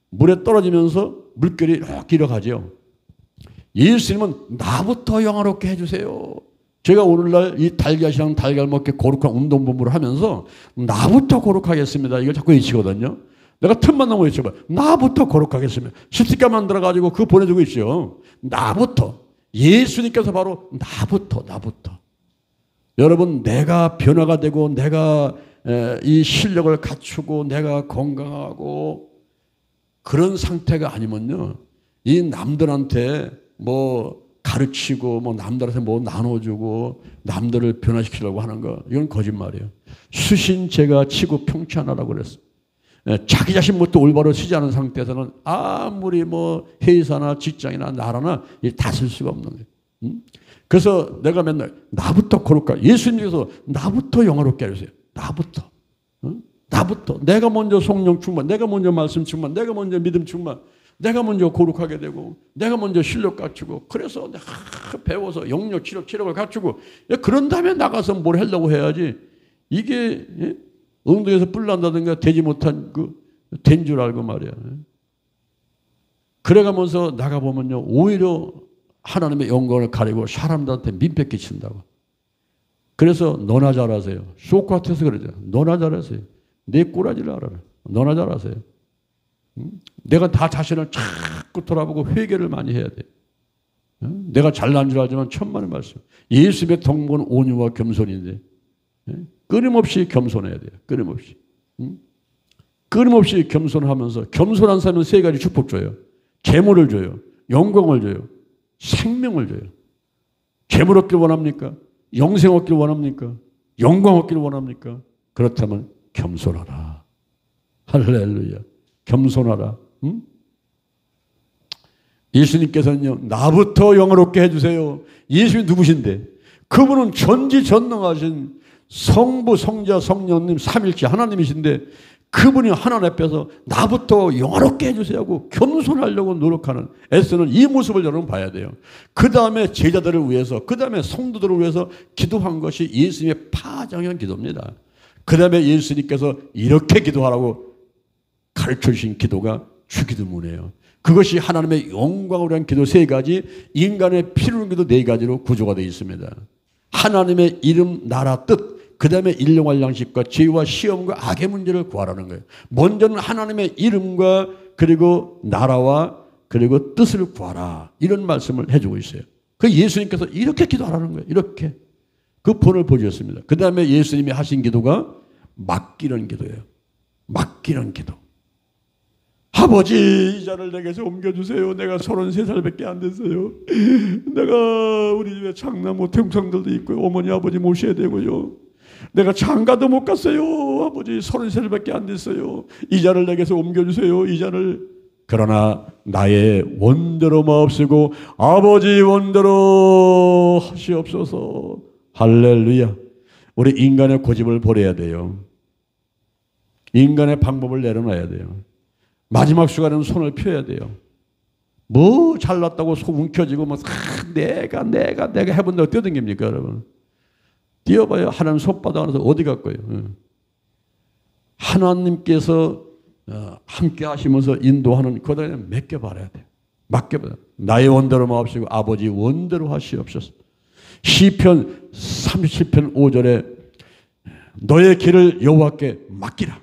물에 떨어지면서 물결이 이렇게 일어가죠. 예수님은 나부터 영화롭게 해주세요. 제가 오늘날 이 달걀이랑 달걀 먹게 거룩한 운동본부를 하면서 나부터 거룩하겠습니다, 이걸 자꾸 외치거든요. 내가 틈만 나면 외쳐봐. 나부터 거룩하겠습니다. 십자가 만들어가지고 그거 보내주고 있죠. 나부터. 예수님께서 바로 나부터. 여러분, 내가 변화가 되고 내가 이 실력을 갖추고 내가 건강하고 그런 상태가 아니면요, 이 남들한테 가르치고 남들한테 나눠주고 남들을 변화시키려고 하는 거, 이건 거짓말이에요. 수신제가 치고 평천하라고 그랬어. 자기 자신부터 올바로 쓰지 않은 상태에서는 아무리 회사나 직장이나 나라나 다 쓸 수가 없는 거예요. 그래서 내가 맨날 나부터 거룩하게, 예수님께서 나부터 영화롭게 해주세요. 나부터. 내가 먼저 성령 충만, 내가 먼저 말씀 충만, 내가 먼저 믿음 충만, 내가 먼저 거룩하게 되고, 내가 먼저 실력 갖추고, 그래서 내가 배워서 영역 체력을 갖추고, 그런 다음에 나가서 뭘 하려고 해야지. 이게 엉덩이에서 뿔 난다든가 되지 못한 된 줄 알고 말이야. 그래가면서 나가보면요, 오히려 하나님의 영광을 가리고 사람들한테 민폐 끼친다고. 그래서 너나 잘하세요. 소크라테스 그러죠. 너나 잘하세요. 내 꼬라지를 알아라. 너나 잘하세요. 내가 다 자신을 자꾸 돌아보고 회개를 많이 해야 돼. 내가 잘난 줄 알지만 천만의 말씀. 예수님의 덕목은 온유와 겸손인데 끊임없이 겸손해야 돼요. 끊임없이 겸손하면서, 겸손한 사람은 3가지 축복 줘요. 재물을 줘요. 영광을 줘요. 생명을 줘요. 재물 얻기를 원합니까? 영생 얻기를 원합니까? 영광 얻기를 원합니까? 그렇다면 겸손하라. 할렐루야. 겸손하라. 예수님께서는요, 나부터 영화롭게 해주세요. 예수님이 누구신데? 그분은 전지전능하신 성부, 성자, 성령님, 삼일체 하나님이신데, 그분이 하나님 앞에서 나부터 영화롭게 해주세요 하고 겸손하려고 노력하는, 애쓰는 이 모습을 여러분 봐야 돼요. 그 다음에 제자들을 위해서, 그 다음에 성도들을 위해서 기도한 것이 예수님의 파장형 기도입니다. 그 다음에 예수님께서 이렇게 기도하라고 가르쳐 주신 기도가 주기도문이에요. 그것이 하나님의 영광을 위한 기도 3가지, 인간의 필요한 기도 4가지로 구조가 되어 있습니다. 하나님의 이름, 나라, 뜻, 그 다음에 일용할 양식과 죄와 시험과 악의 문제를 구하라는 거예요. 먼저는 하나님의 이름과 그리고 나라와 그리고 뜻을 구하라, 이런 말씀을 해주고 있어요. 그 예수님께서 이렇게 기도하라는 거예요. 이렇게 그 본을 보여주셨습니다. 그 다음에 예수님이 하신 기도가 맡기는 기도예요. 맡기는 기도. 아버지, 이 자를 내게서 옮겨주세요. 내가 33살밖에 안 됐어요. 내가 우리 집에 장남, 동생들도 있고 어머니 아버지 모셔야 되고요. 내가 장가도 못 갔어요. 아버지 33살밖에 안 됐어요. 이자를 내게서 옮겨주세요. 이자를. 그러나 나의 원대로 마옵시고 아버지 원대로 하시옵소서. 할렐루야. 우리 인간의 고집을 버려야 돼요. 인간의 방법을 내려놔야 돼요. 마지막 순간에는 손을 펴야 돼요. 뭐 잘났다고 속 움켜쥐고 뭐 내가 해본다고 뛰어댕깁니까 여러분? 뛰어봐요. 하나님 손바닥 안에서 어디 갈 거예요? 하나님께서 함께 하시면서 인도하는 그다음에 맡겨봐야 돼요. 맡겨봐요. 나의 원대로 마옵시고 아버지 원대로 하시옵소서. 시편 37편 5절에 너의 길을 여호와께 맡기라.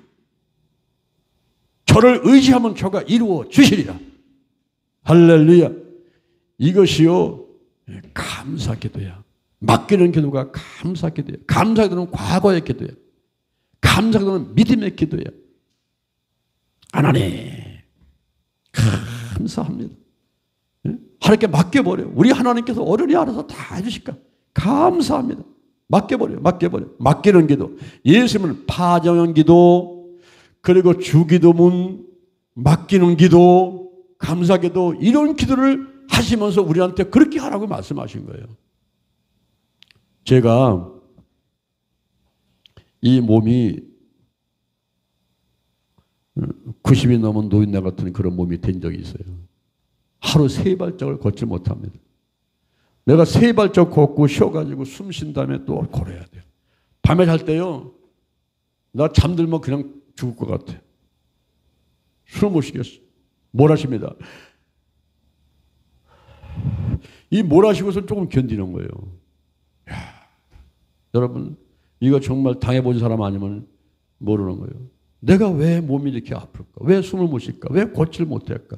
저를 의지하면 저가 이루어 주시리라. 할렐루야. 이것이요 감사 기도야. 맡기는 기도가 감사 기도야. 감사 기도는 과거의 기도야. 감사 기도는 믿음의 기도야. 하나님 감사합니다. 하나님께 맡겨버려요. 우리 하나님께서 어른이 알아서 다 해주실까? 감사합니다. 맡겨버려요. 맡기는 기도. 예수님은 파정형 기도, 그리고 주기도문, 맡기는 기도, 감사 기도, 이런 기도를 하시면서 우리한테 그렇게 하라고 말씀하신 거예요. 제가 이 몸이 90이 넘은 노인네 같은 그런 몸이 된 적이 있어요. 하루 3발짝을 걷지 못합니다. 내가 3발짝 걷고 쉬어가지고 숨 쉰 다음에 또 걸어야 돼요. 밤에 잘 때요, 나 잠들면 그냥 죽을 것 같아. 숨 못 쉬겠어. 몰아쉽니다. 이 몰아쉬고서 조금 견디는 거예요. 야, 여러분, 이거 정말 당해본 사람 아니면 모르는 거예요. 내가 왜 몸이 이렇게 아플까? 왜 숨을 못 쉴까? 왜 걷지를 못할까?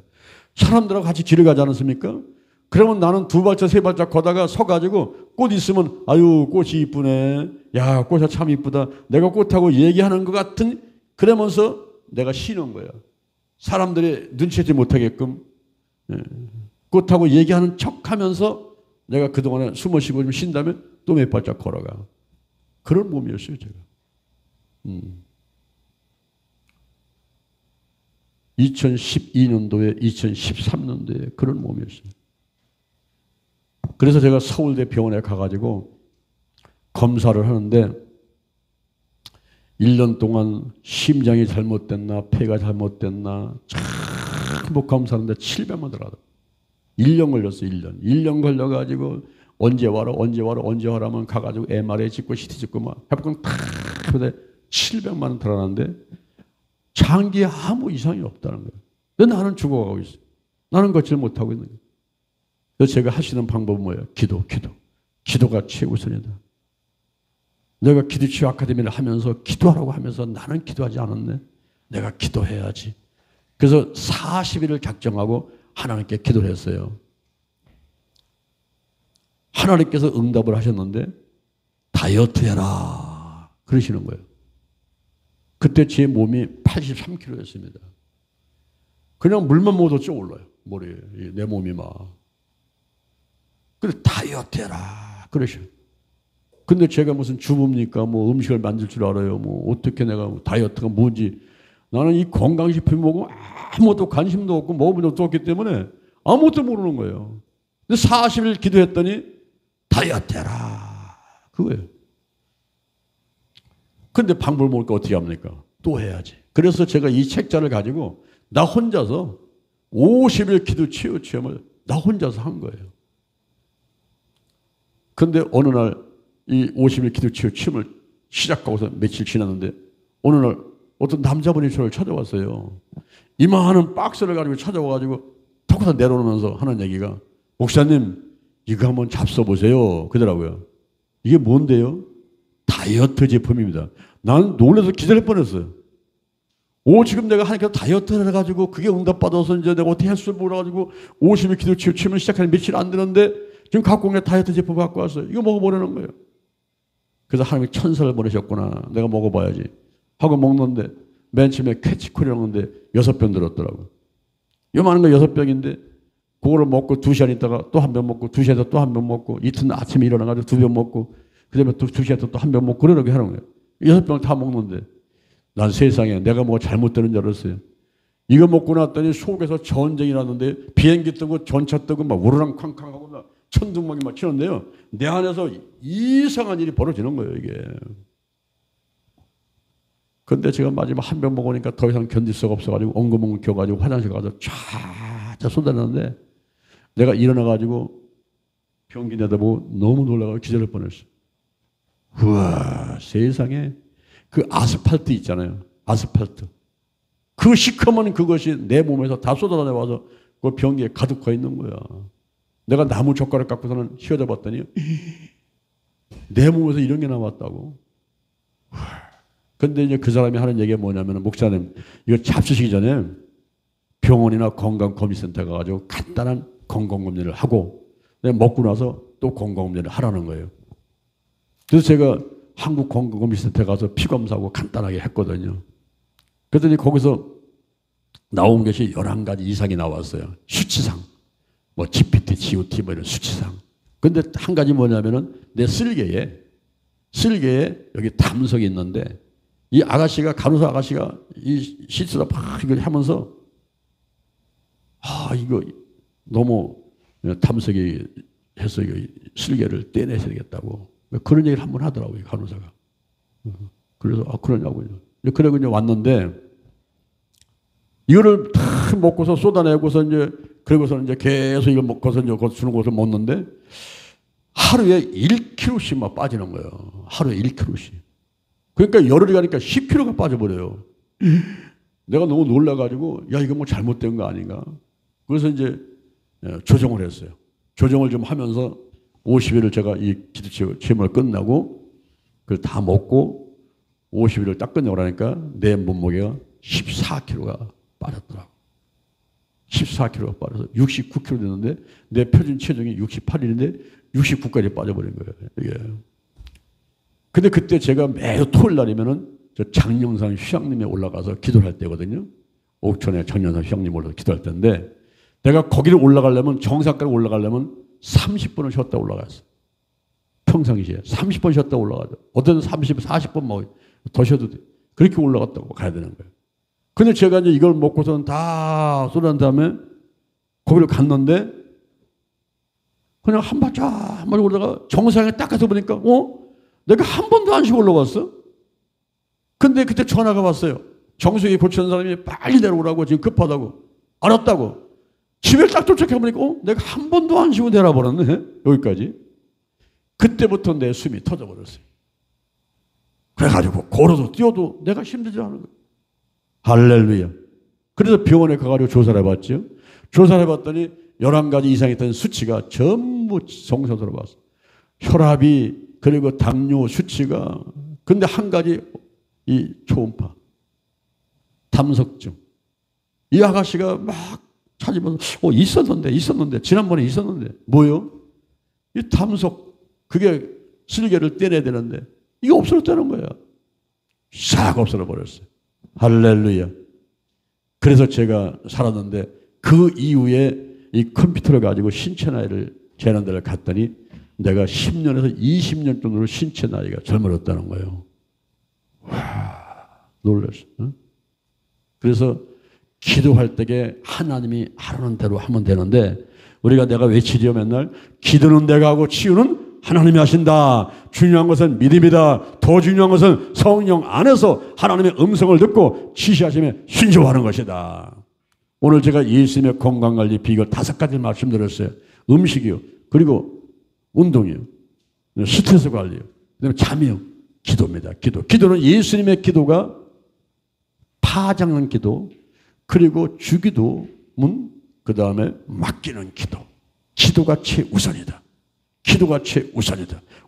사람들하고 같이 길을 가지 않았습니까? 그러면 나는 2발짝 3발짝 걷다가 서가지고 꽃 있으면 아유 꽃이 이쁘네. 야 꽃이 참 이쁘다. 내가 꽃하고 얘기하는 것 같은, 그러면서 내가 쉬는 거야. 사람들이 눈치채지 못하게끔 꽃하고 얘기하는 척하면서 내가 그동안에 숨을 쉬고 좀 쉰 다음에 또 몇 발짝 걸어가. 그런 몸이었어요 제가. 2012년도에 2013년도에 그런 몸이었어요. 그래서 제가 서울대 병원에 가가지고 검사를 하는데 1년 동안 심장이 잘못됐나 폐가 잘못됐나 전부 검사하는데 700만 들어가더라고요. 1년 걸렸어요. 1년 걸려가지고 언제 와라 하면 가가지고 MRI 찍고 CT 찍고 막 해보면 다 근데 700만 원 들어가는데 장기에 아무 이상이 없다는 거예요. 근데 나는 죽어가고 있어요. 나는 걷지를 못하고 있는 거예요. 그래서 제가 할 수 있는 방법은 뭐예요? 기도가 최우선이다. 내가 기도치유 아카데미를 하면서 기도하라고 하면서 나는 기도하지 않았네. 내가 기도해야지. 그래서 40일을 작정하고 하나님께 기도를 했어요. 하나님께서 응답을 하셨는데 다이어트 해라 그러시는 거예요. 그때 제 몸이 83kg였습니다. 그냥 물만 먹어도 쪄올라요. 머리에 내 몸이 막. 그래 다이어트 해라 그러셔요. 근데 제가 무슨 주부입니까? 뭐 음식을 만들 줄 알아요. 뭐 어떻게 내가 다이어트가 뭔지. 나는 이 건강식품 먹으면 아무것도 관심도 없고 먹어본 적도 없기 때문에 아무것도 모르는 거예요. 근데 40일 기도했더니 다이어트 해라 그거예요. 근데 방법을 모르니까 어떻게 합니까? 또 해야지. 그래서 제가 이 책자를 가지고 나 혼자서 50일 기도 치유 체험을 나 혼자서 한 거예요. 근데 어느 날 이 50일 기도 치유 체험을 시작하고서 며칠 지났는데 어느 날 어떤 남자분이 저를 찾아왔어요. 이만한 박스를 가지고 찾아와가지고 턱에서 내려오면서 하는 얘기가 목사님 이거 한번 잡숴보세요 그러더라고요. 이게 뭔데요? 다이어트 제품입니다. 난 놀라서 기절할 뻔했어요. 지금 내가 하나님께서 다이어트를 해가지고 그게 응답받아서 이제 내가 어떻게 할 줄 몰라가지고 50일 기도 치유치면 시작하는 며칠 안 되는데 지금 갖고 온 게 다이어트 제품 갖고 왔어요. 이거 먹어보려는 거예요. 그래서 하나님이 천사를 보내셨구나. 내가 먹어봐야지. 하고 먹는데 맨 처음에 캐치콜이라는데 6병 들었더라고요. 요만한 거 6병인데 그거를 먹고 2시간 있다가 또 한 병 먹고 2시간에서 또 한 병 먹고 이튿날 아침에 일어나가지고 2병 먹고 그 다음에 또 2시간 또 한 병 먹고 그러게 하는 거예요. 6병을 다 먹는데 난 세상에 내가 뭐가 잘못되는 줄 알았어요. 이거 먹고 났더니 속에서 전쟁이 났는데 비행기 뜨고 전차 뜨고 막 우르랑쾅쾅하고 막 천둥번개 막 치는데요. 내 안에서 이상한 일이 벌어지는 거예요, 이게. 근데 제가 마지막 한 병 먹으니까 더 이상 견딜 수가 없어가지고 엉거멍 겨가지고 화장실 가서 촤 쏟아냈는데 내가 일어나가지고 변기 내다보고 너무 놀라서 기절할 뻔했어. 우와, 세상에 그 아스팔트 있잖아요. 아스팔트. 그 시커먼 그것이 내 몸에서 다 쏟아내와서 그 변기에 가득 가 있는 거야. 내가 나무 젓가락 갖고서는 휘어져 봤더니 내 몸에서 이런 게 나왔다고. 근데 이제 그 사람이 하는 얘기가 뭐냐면, 목사님, 이거 잡수시기 전에 병원이나 건강검진센터 가가지고 간단한 건강검진을 하고 먹고 나서 또 건강검진을 하라는 거예요. 그래서 제가 한국 건강검진센터 가서 피검사하고 간단하게 했거든요. 그랬더니 거기서 나온 것이 11가지 이상이 나왔어요. 수치상. 뭐 GPT, GOT 뭐 이런 수치상. 근데 한 가지 뭐냐면은 내 쓸개에 여기 담석이 있는데 이 아가씨가, 간호사 아가씨가 이 시트다 막 이걸 하면서 이거 너무 담석이 해서 이거 쓸개를 떼내셔야 되겠다고 그런 얘기를 한번 하더라고요, 간호사가. 그래서 그러냐고요. 그래고 이제 왔는데 이거를 다 먹고서 쏟아내고서 이제 그러고서 이제 계속 이걸 먹고서 이제 주는 것을 먹는데 하루에 1kg씩 막 빠지는 거예요. 하루에 1kg씩. 그러니까 열흘이 가니까 10kg가 빠져버려요. 내가 너무 놀라가지고 야, 이거 뭐 잘못된 거 아닌가. 그래서 이제 조정을 했어요. 조정을 좀 하면서 50일을 제가 이 기도 체험을 끝나고 그걸 다 먹고 50일을 딱 끝내고 나니까 내 몸무게가 14kg가 빠졌더라고. 14kg가 빠져서 69kg 됐는데 내 표준 체중이 68인데 69까지 빠져버린 거예요. 이게. 근데 그때 제가 매주 토요일 날이면은 저 장영상 휴양림에 올라가서 기도를 할 때거든요. 옥천에 장영상 휴양림 올라가서 기도할 때인데 내가 거기를 올라가려면, 정상까지 올라가려면 30분을 쉬었다 올라갔어. 평상시에 30분 쉬었다 올라가죠. 어떤 30, 40분 뭐 더 쉬어도 돼. 그렇게 올라갔다고 가야 되는 거예요. 근데 제가 이제 이걸 먹고서는 다 쏟아낸 다음에 거기를 갔는데 그냥 한 발짝 올라가 정상에 딱 가서 보니까 내가 한 번도 안 쉬고 올라갔어. 근데 그때 전화가 왔어요. 정수기 고치는 사람이 빨리 내려오라고, 지금 급하다고. 알았다고. 집에 딱 도착해 보니까 내가 한 번도 안 쉬고 내려버렸네. 여기까지. 그때부터 내 숨이 터져버렸어요. 그래가지고 걸어서 뛰어도 내가 힘들지 않은 거예요. 할렐루야. 그래서 병원에 가가지고 조사를 해봤죠. 조사를 해봤더니 11가지 이상 있던 수치가 전부 정상으로 봤어요. 혈압이, 그리고 당뇨 수치가. 근데 한 가지, 이 초음파, 담석증. 이 아가씨가 막 찾으면서 있었는데 지난번에 있었는데 뭐요? 이 담석, 그게 쓸개를 떼내야 되는데 이게 없어졌다는 거야. 싹 없어져 버렸어요. 할렐루야. 그래서 제가 살았는데 그 이후에 이 컴퓨터를 가지고 신체 나이를 재는 데를 갔더니 내가 10년에서 20년 정도로 신체 나이가 젊어졌다는 거예요. 와, 놀랐어. 응? 그래서 기도할 때에 하나님이 하라는 대로 하면 되는데 우리가 내가 외치지요 맨날 기도는 내가 하고 치유는 하나님이 하신다. 중요한 것은 믿음이다. 더 중요한 것은 성령 안에서 하나님의 음성을 듣고 지시하심에 순종하는 것이다. 오늘 제가 예수님의 건강관리 비결 5가지 말씀드렸어요. 음식이요. 그리고 운동이요. 스트레스 관리요. 그다음에 잠이요. 기도입니다. 기도는 예수님의 기도가 파장하는 기도, 그리고 주기도문, 그 다음에 맡기는 기도. 기도가 최우선이다.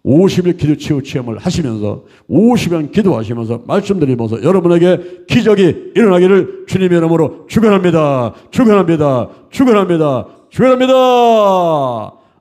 50일 기도 치유 체험을 하시면서 50일 기도하시면서 말씀드리면서 여러분에게 기적이 일어나기를 주님의 이름으로 축원합니다.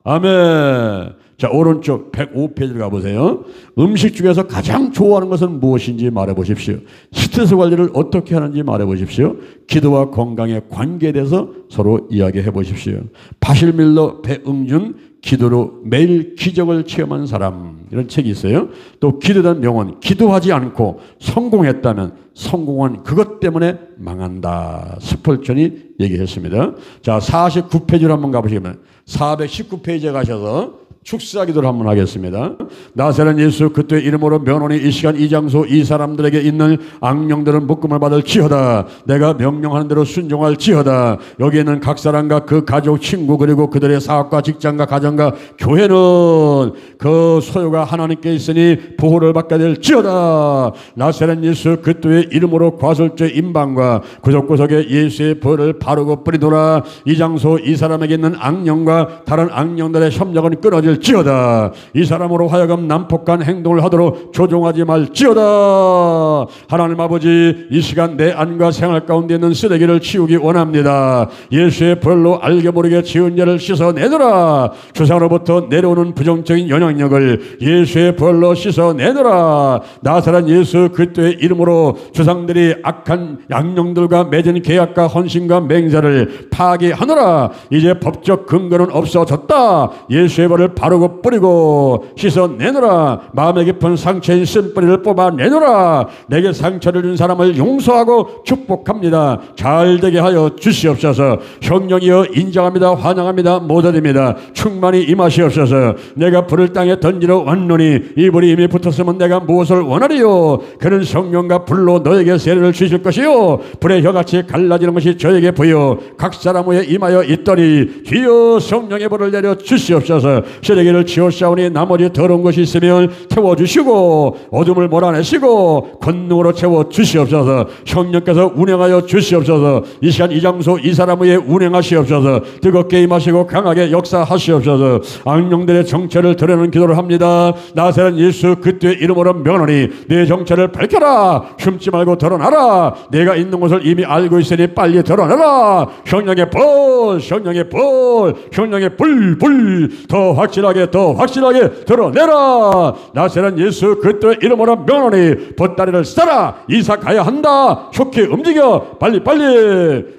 아멘. 자, 오른쪽 105페이지를 가보세요. 음식 중에서 가장 좋아하는 것은 무엇인지 말해보십시오. 스트레스 관리를 어떻게 하는지 말해보십시오. 기도와 건강의 관계에 대해서 서로 이야기해 보십시오. 바실밀러 배응준 기도로 매일 기적을 체험한 사람, 이런 책이 있어요. 또 기도된 명언, 기도하지 않고 성공했다면 성공은 그것 때문에 망한다. 스펄전이 얘기했습니다. 자, 49페이지로 한번 가보시면 419페이지에 가셔서 축사 기도를 한번 하겠습니다. 나사렛 예수 그리스도의 이름으로 면언이 이 시간 이 장소 이 사람들에게 있는 악령들은 묶음을 받을지어다. 내가 명령하는 대로 순종할지어다. 여기 있는 각 사람과 그 가족 친구 그리고 그들의 사업과 직장과 가정과 교회는 그 소유가 하나님께 있으니 보호를 받게 될지어다. 나사렛 예수 그리스도의 이름으로 과술죄 임방과 구석구석에 예수의 벌을 바르고 뿌리도라. 이 장소 이 사람에게 있는 악령과 다른 악령들의 협력은 끊어질 지어다. 이 사람으로 하여금 난폭한 행동을 하도록 조종하지 말지어다. 하나님 아버지, 이 시간 내 안과 생활 가운데 있는 쓰레기를 치우기 원합니다. 예수의 벌로 알게 모르게 지은 죄를 씻어내더라. 조상으로부터 내려오는 부정적인 영향력을 예수의 벌로 씻어내더라. 나사렛 예수 그리스도의 이름으로 조상들이 악한 악령들과 맺은 계약과 헌신과 맹세를 파기하노라. 이제 법적 근거는 없어졌다. 예수의 벌을 바르고 뿌리고 씻어내노라. 마음에 깊은 상처인 쓴뿌리를 뽑아내노라. 내게 상처를 준 사람을 용서하고 축복합니다. 잘되게 하여 주시옵소서. 성령이여 인정합니다. 환영합니다. 못드립니다. 충만히 임하시옵소서. 내가 불을 땅에 던지러 왔노니 이 불이 이미 붙었으면 내가 무엇을 원하리요. 그는 성령과 불로 너에게 세례를 주실 것이요 불의 혀같이 갈라지는 것이 저에게 보여 각 사람 위에 임하여 있더니 주여 성령의 불을 내려 주시옵소서. 쓰레기를 치우사오니 나머지 더러운 것이 있으면 태워주시고 어둠을 몰아내시고 권능으로 채워주시옵소서. 성령께서 운행하여 주시옵소서. 이 시간 이 장소 이 사람 위에 운행하시옵소서. 뜨겁게 임하시고 강하게 역사하시옵소서. 악령들의 정체를 드러내는 기도를 합니다. 나사렛 예수 그리스도의 이름으로 명하노니 내 정체를 밝혀라. 숨지 말고 드러나라. 내가 있는 곳을 이미 알고 있으니 빨리 드러나라. 성령의 불, 성령의 불, 성령의 불, 불 더 확실하게 드러내라. 나사렛 예수 그리스도의 이름으로 명하노니 보따리를 싸라. 이사 가야 한다. 속히 움직여. 빨리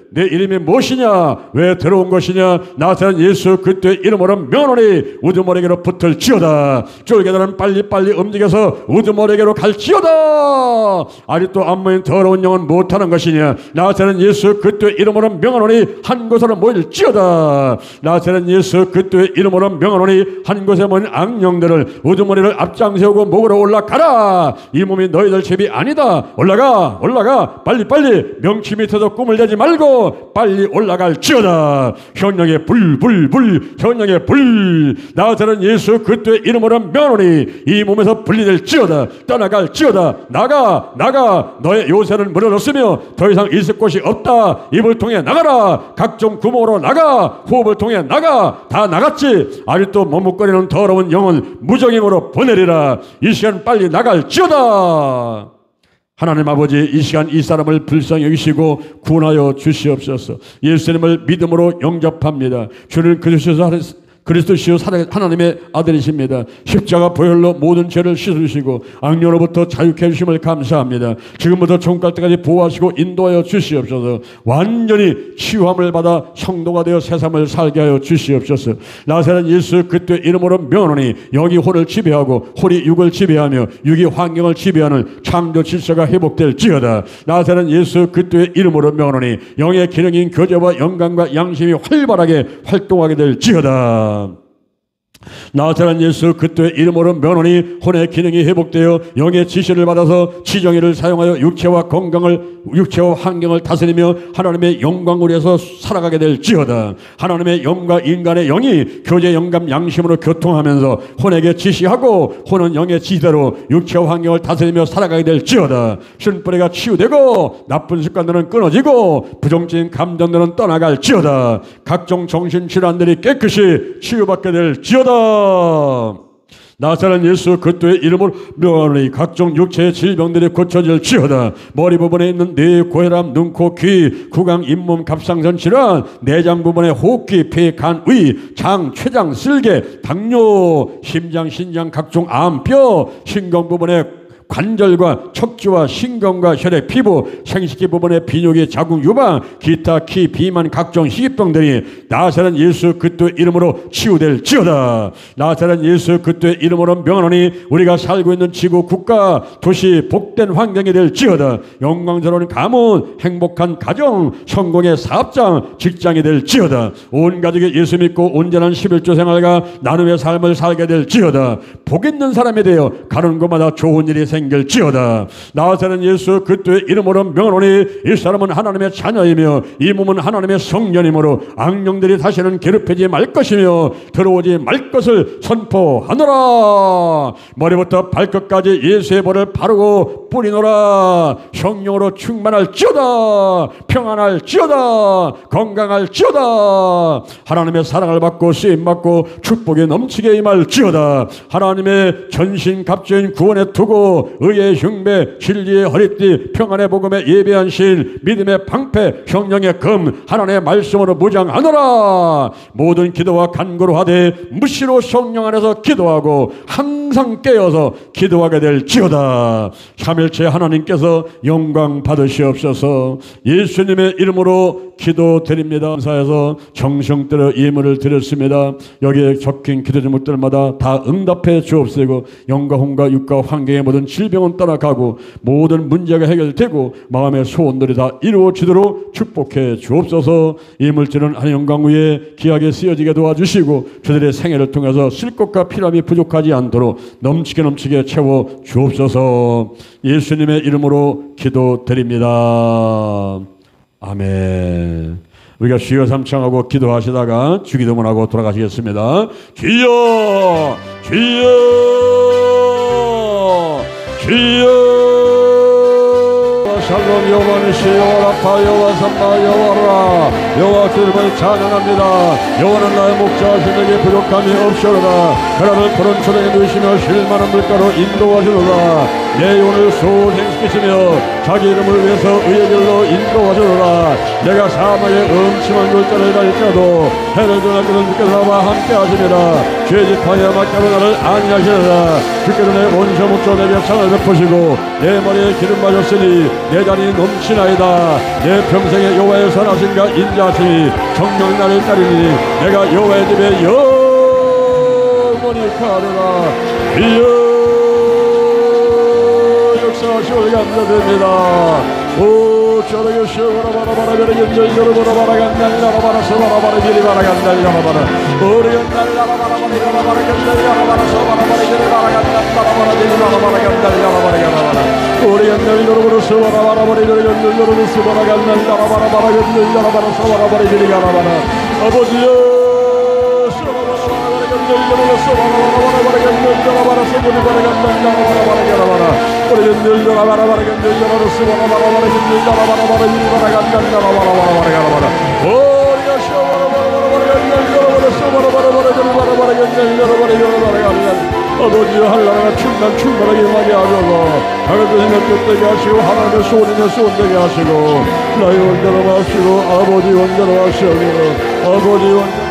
내 이름이 무엇이냐? 왜 들어온 것이냐? 나사렛 예수 그리스도의 이름으로 명하노니 우두머리에게로 붙을지어다. 쫄개들은 빨리 움직여서 우두머리에게로 갈지어다. 아직도 안 모인 더러운 영은 못하는 것이냐? 나사렛 예수 그리스도의 이름으로 명하노니 한 곳으로 모일지어다. 나사렛 예수 그리스도의 이름으로 명하노니 한 곳에 모인 악령들을 우두머리를 앞장세우고 목으로 올라가라. 이 몸이 너희들 집이 아니다. 올라가 빨리 명치 밑에서 꿈을 대지 말고 빨리 올라갈지어다. 성령의 불 성령의 불 나사렛 예수 그리스도의 이름으로 명하노니 이 몸에서 분리될지어다. 떠나갈지어다. 나가 너의 요새는 무너졌으며 더 이상 있을 곳이 없다. 입을 통해 나가라. 각종 구멍으로 나가. 호흡을 통해 나가. 다 나갔지. 아직도 머뭇거리는 더러운 영은 무정행으로 보내리라. 이 시간 빨리 나갈지어다. 하나님 아버지, 이 시간 이 사람을 불쌍히 여기시고 구원하여 주시옵소서. 예수님을 믿음으로 영접합니다. 주는 그리스도시요 하나님의 아들이십니다. 십자가 보혈로 모든 죄를 씻으시고 악령으로부터 자유케 해주심을 감사합니다. 지금부터 종갈 때까지 보호하시고 인도하여 주시옵소서. 완전히 치유함을 받아 성도가 되어 세상을 살게 하여 주시옵소서. 나사렛 예수 그리스도의 이름으로 명하노니 영이 혼을 지배하고 홀이 육을 지배하며 육이 환경을 지배하는 창조 질서가 회복될지어다. 나사렛 예수 그리스도의 이름으로 명하노니 영의 기능인 교제와 영광과 양심이 활발하게 활동하게 될지어다. 나사렛 예수 그리스도의 이름으로 명하노니 혼의 기능이 회복되어 영의 지시를 받아서 지정의를 사용하여 육체와 환경을 다스리며 하나님의 영광을 위해서 살아가게 될지어다. 하나님의 영과 인간의 영이 교제 영감 양심으로 교통하면서 혼에게 지시하고 혼은 영의 지시대로 육체와 환경을 다스리며 살아가게 될지어다. 쓴뿌리가 치유되고 나쁜 습관들은 끊어지고 부정적인 감정들은 떠나갈지어다. 각종 정신질환들이 깨끗이 치유받게 될지어다. 나사렛 예수 그리스도의 이름으로 명하노니 각종 육체의 질병들이 고쳐질지어다. 머리 부분에 있는 뇌, 고혈압, 눈, 코, 귀, 구강, 잇몸, 갑상선 질환, 내장 부분에 호흡기, 폐, 간, 위, 장, 췌장, 쓸개, 당뇨, 심장, 신장, 각종 암, 뼈, 신경 부분에 관절과 척추와 신경과 혈액, 피부, 생식기 부분의 비뇨기, 자궁, 유방, 기타, 키, 비만, 각종 희귀병들이 나사렛 예수 그리스도의 이름으로 치유될지어다. 나사렛 예수 그리스도의 이름으로 명하노니 우리가 살고 있는 지구, 국가, 도시 복된 환경이 될지어다. 영광스러운 가문, 행복한 가정, 성공의 사업장, 직장이 될지어다. 온 가족이 예수 믿고 온전한 11조 생활과 나눔의 삶을 살게 될지어다. 복 있는 사람이 되어 가는 곳마다 좋은 일이 생길지어다. 나사렛 예수 그리스도의 이름으로 명하노니 이 사람은 하나님의 자녀이며 이 몸은 하나님의 성전이므로 악령들이 다시는 괴롭히지 말 것이며 들어오지 말 것을 선포하노라. 머리부터 발끝까지 예수의 볼을 바르고 뿌리노라. 성령으로 충만할지어다. 평안할지어다. 건강할지어다. 하나님의 사랑을 받고 쓰임받고 축복이 넘치게 임할지어다. 하나님의 전신갑주인 구원의 투구, 의의 흉배, 진리의 허리띠, 평안의 복음에 예배한 신, 믿음의 방패, 성령의 금, 하나님의 말씀으로 무장하노라. 모든 기도와 간구로 하되 무시로 성령 안에서 기도하고 항상 깨어서 기도하게 될지어다. 삼일체 하나님께서 영광 받으시옵소서. 예수님의 이름으로 기도드립니다. 감사해서 정성 들여 예물을 드렸습니다. 여기에 적힌 기도 제목들마다 다 응답해 주옵시고 영과 육과 환경의 모든 질병은 떠나가고 모든 문제가 해결되고 마음의 소원들이 다 이루어지도록 축복해 주옵소서. 이 물질은 하나님 영광 위에 귀하게 쓰여지게 도와주시고 저들의 생애를 통해서 쓸 것과 필요함이 부족하지 않도록 넘치게 채워 주옵소서. 예수님의 이름으로 기도드립니다. 아멘. 우리가 주여 삼창하고 기도하시다가 주기도문 하고 돌아가시겠습니다. 주여 주여 주여. 샬롬 여호와니시 여호와 라파 여호와 삼마 여호와라. 여호와 그름을 찬양합니다. 여호와는 나의 목자 생에게 부족함이 없으로다. 그라를 푸른 초대에 누이시며 쉴만한 물가로 인도하시로다. 내 영혼을 소생시키시며 자기 이름을 위해서 의의 길로 인도하시로다. 내가 사막의 음침한 골짜기를 갈지라도 해를 등할 것을 주께서 나와 함께 하시리라. 죄짓하여 막가로 나를 안위하시리라. 주께서 내 원수 목자 내게 상을 베푸시고 내 머리에 기름 바셨으니 내 잔이 넘치나이다. 내 평생에 여호와의 선하심과 인자하심이 정녕 나를 따르니 내가 여호와의 집에 영원히 가리라. 이여 역사하시오 감사드립니다. 오 저렇게 쉬어보라바라바라 여러보라바라 간달라라바라 서바라바라 비리바라 간달라라바라 우리 간달라라바라 비리바라 간달라라바라 서바라바라 비리바라 간달라라바라 비리바라 간달라라바라 간달라라바라 우리 간달라라바라 서바라바라 비리바라 서바라 간달라라바라 간달라라바라 서바라바라 비리바라 아버지여 서바라바라 간달라라바라 서바라바라 간달라라바라 서바라바라 간달라라바라 우리 간달라라바라 간달라라바라 서바라바라 아버지 한나라가 충만하게 임하게 하셔서 하나님의 뜻되게 하시고 하나님의 소원의 소원되게 하시고 나의 원대로 하시고 아버지 원대로 하시고 아버지 원대로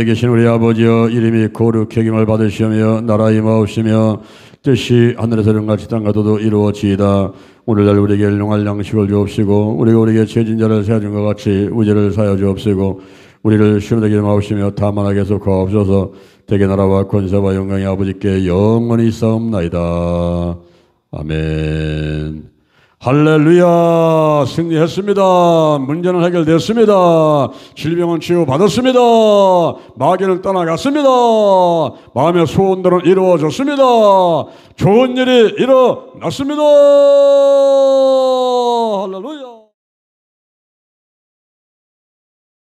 하늘에 계신 우리 아버지여, 이름이 거룩하게 을 받으시며 나라 임하옵시며 뜻이 하늘에서 같이 땅가도도 이루어지이다. 오늘날 우리에게 일용할 양식을 주옵시고 우리가 우리에게 죄진 자를 사하준 것 같이 우리를 사하여 주옵시고 우리를 시험에 들게 마옵시며 다만 악에 속하옵소서. 대개 나라와 권세와 영광이 아버지께 영원히 있사옵나이다. 아멘. 할렐루야. 승리했습니다. 문제는 해결됐습니다. 질병은 치유받았습니다. 마귀는 떠나갔습니다. 마음의 소원들은 이루어졌습니다. 좋은 일이 일어났습니다. 할렐루야.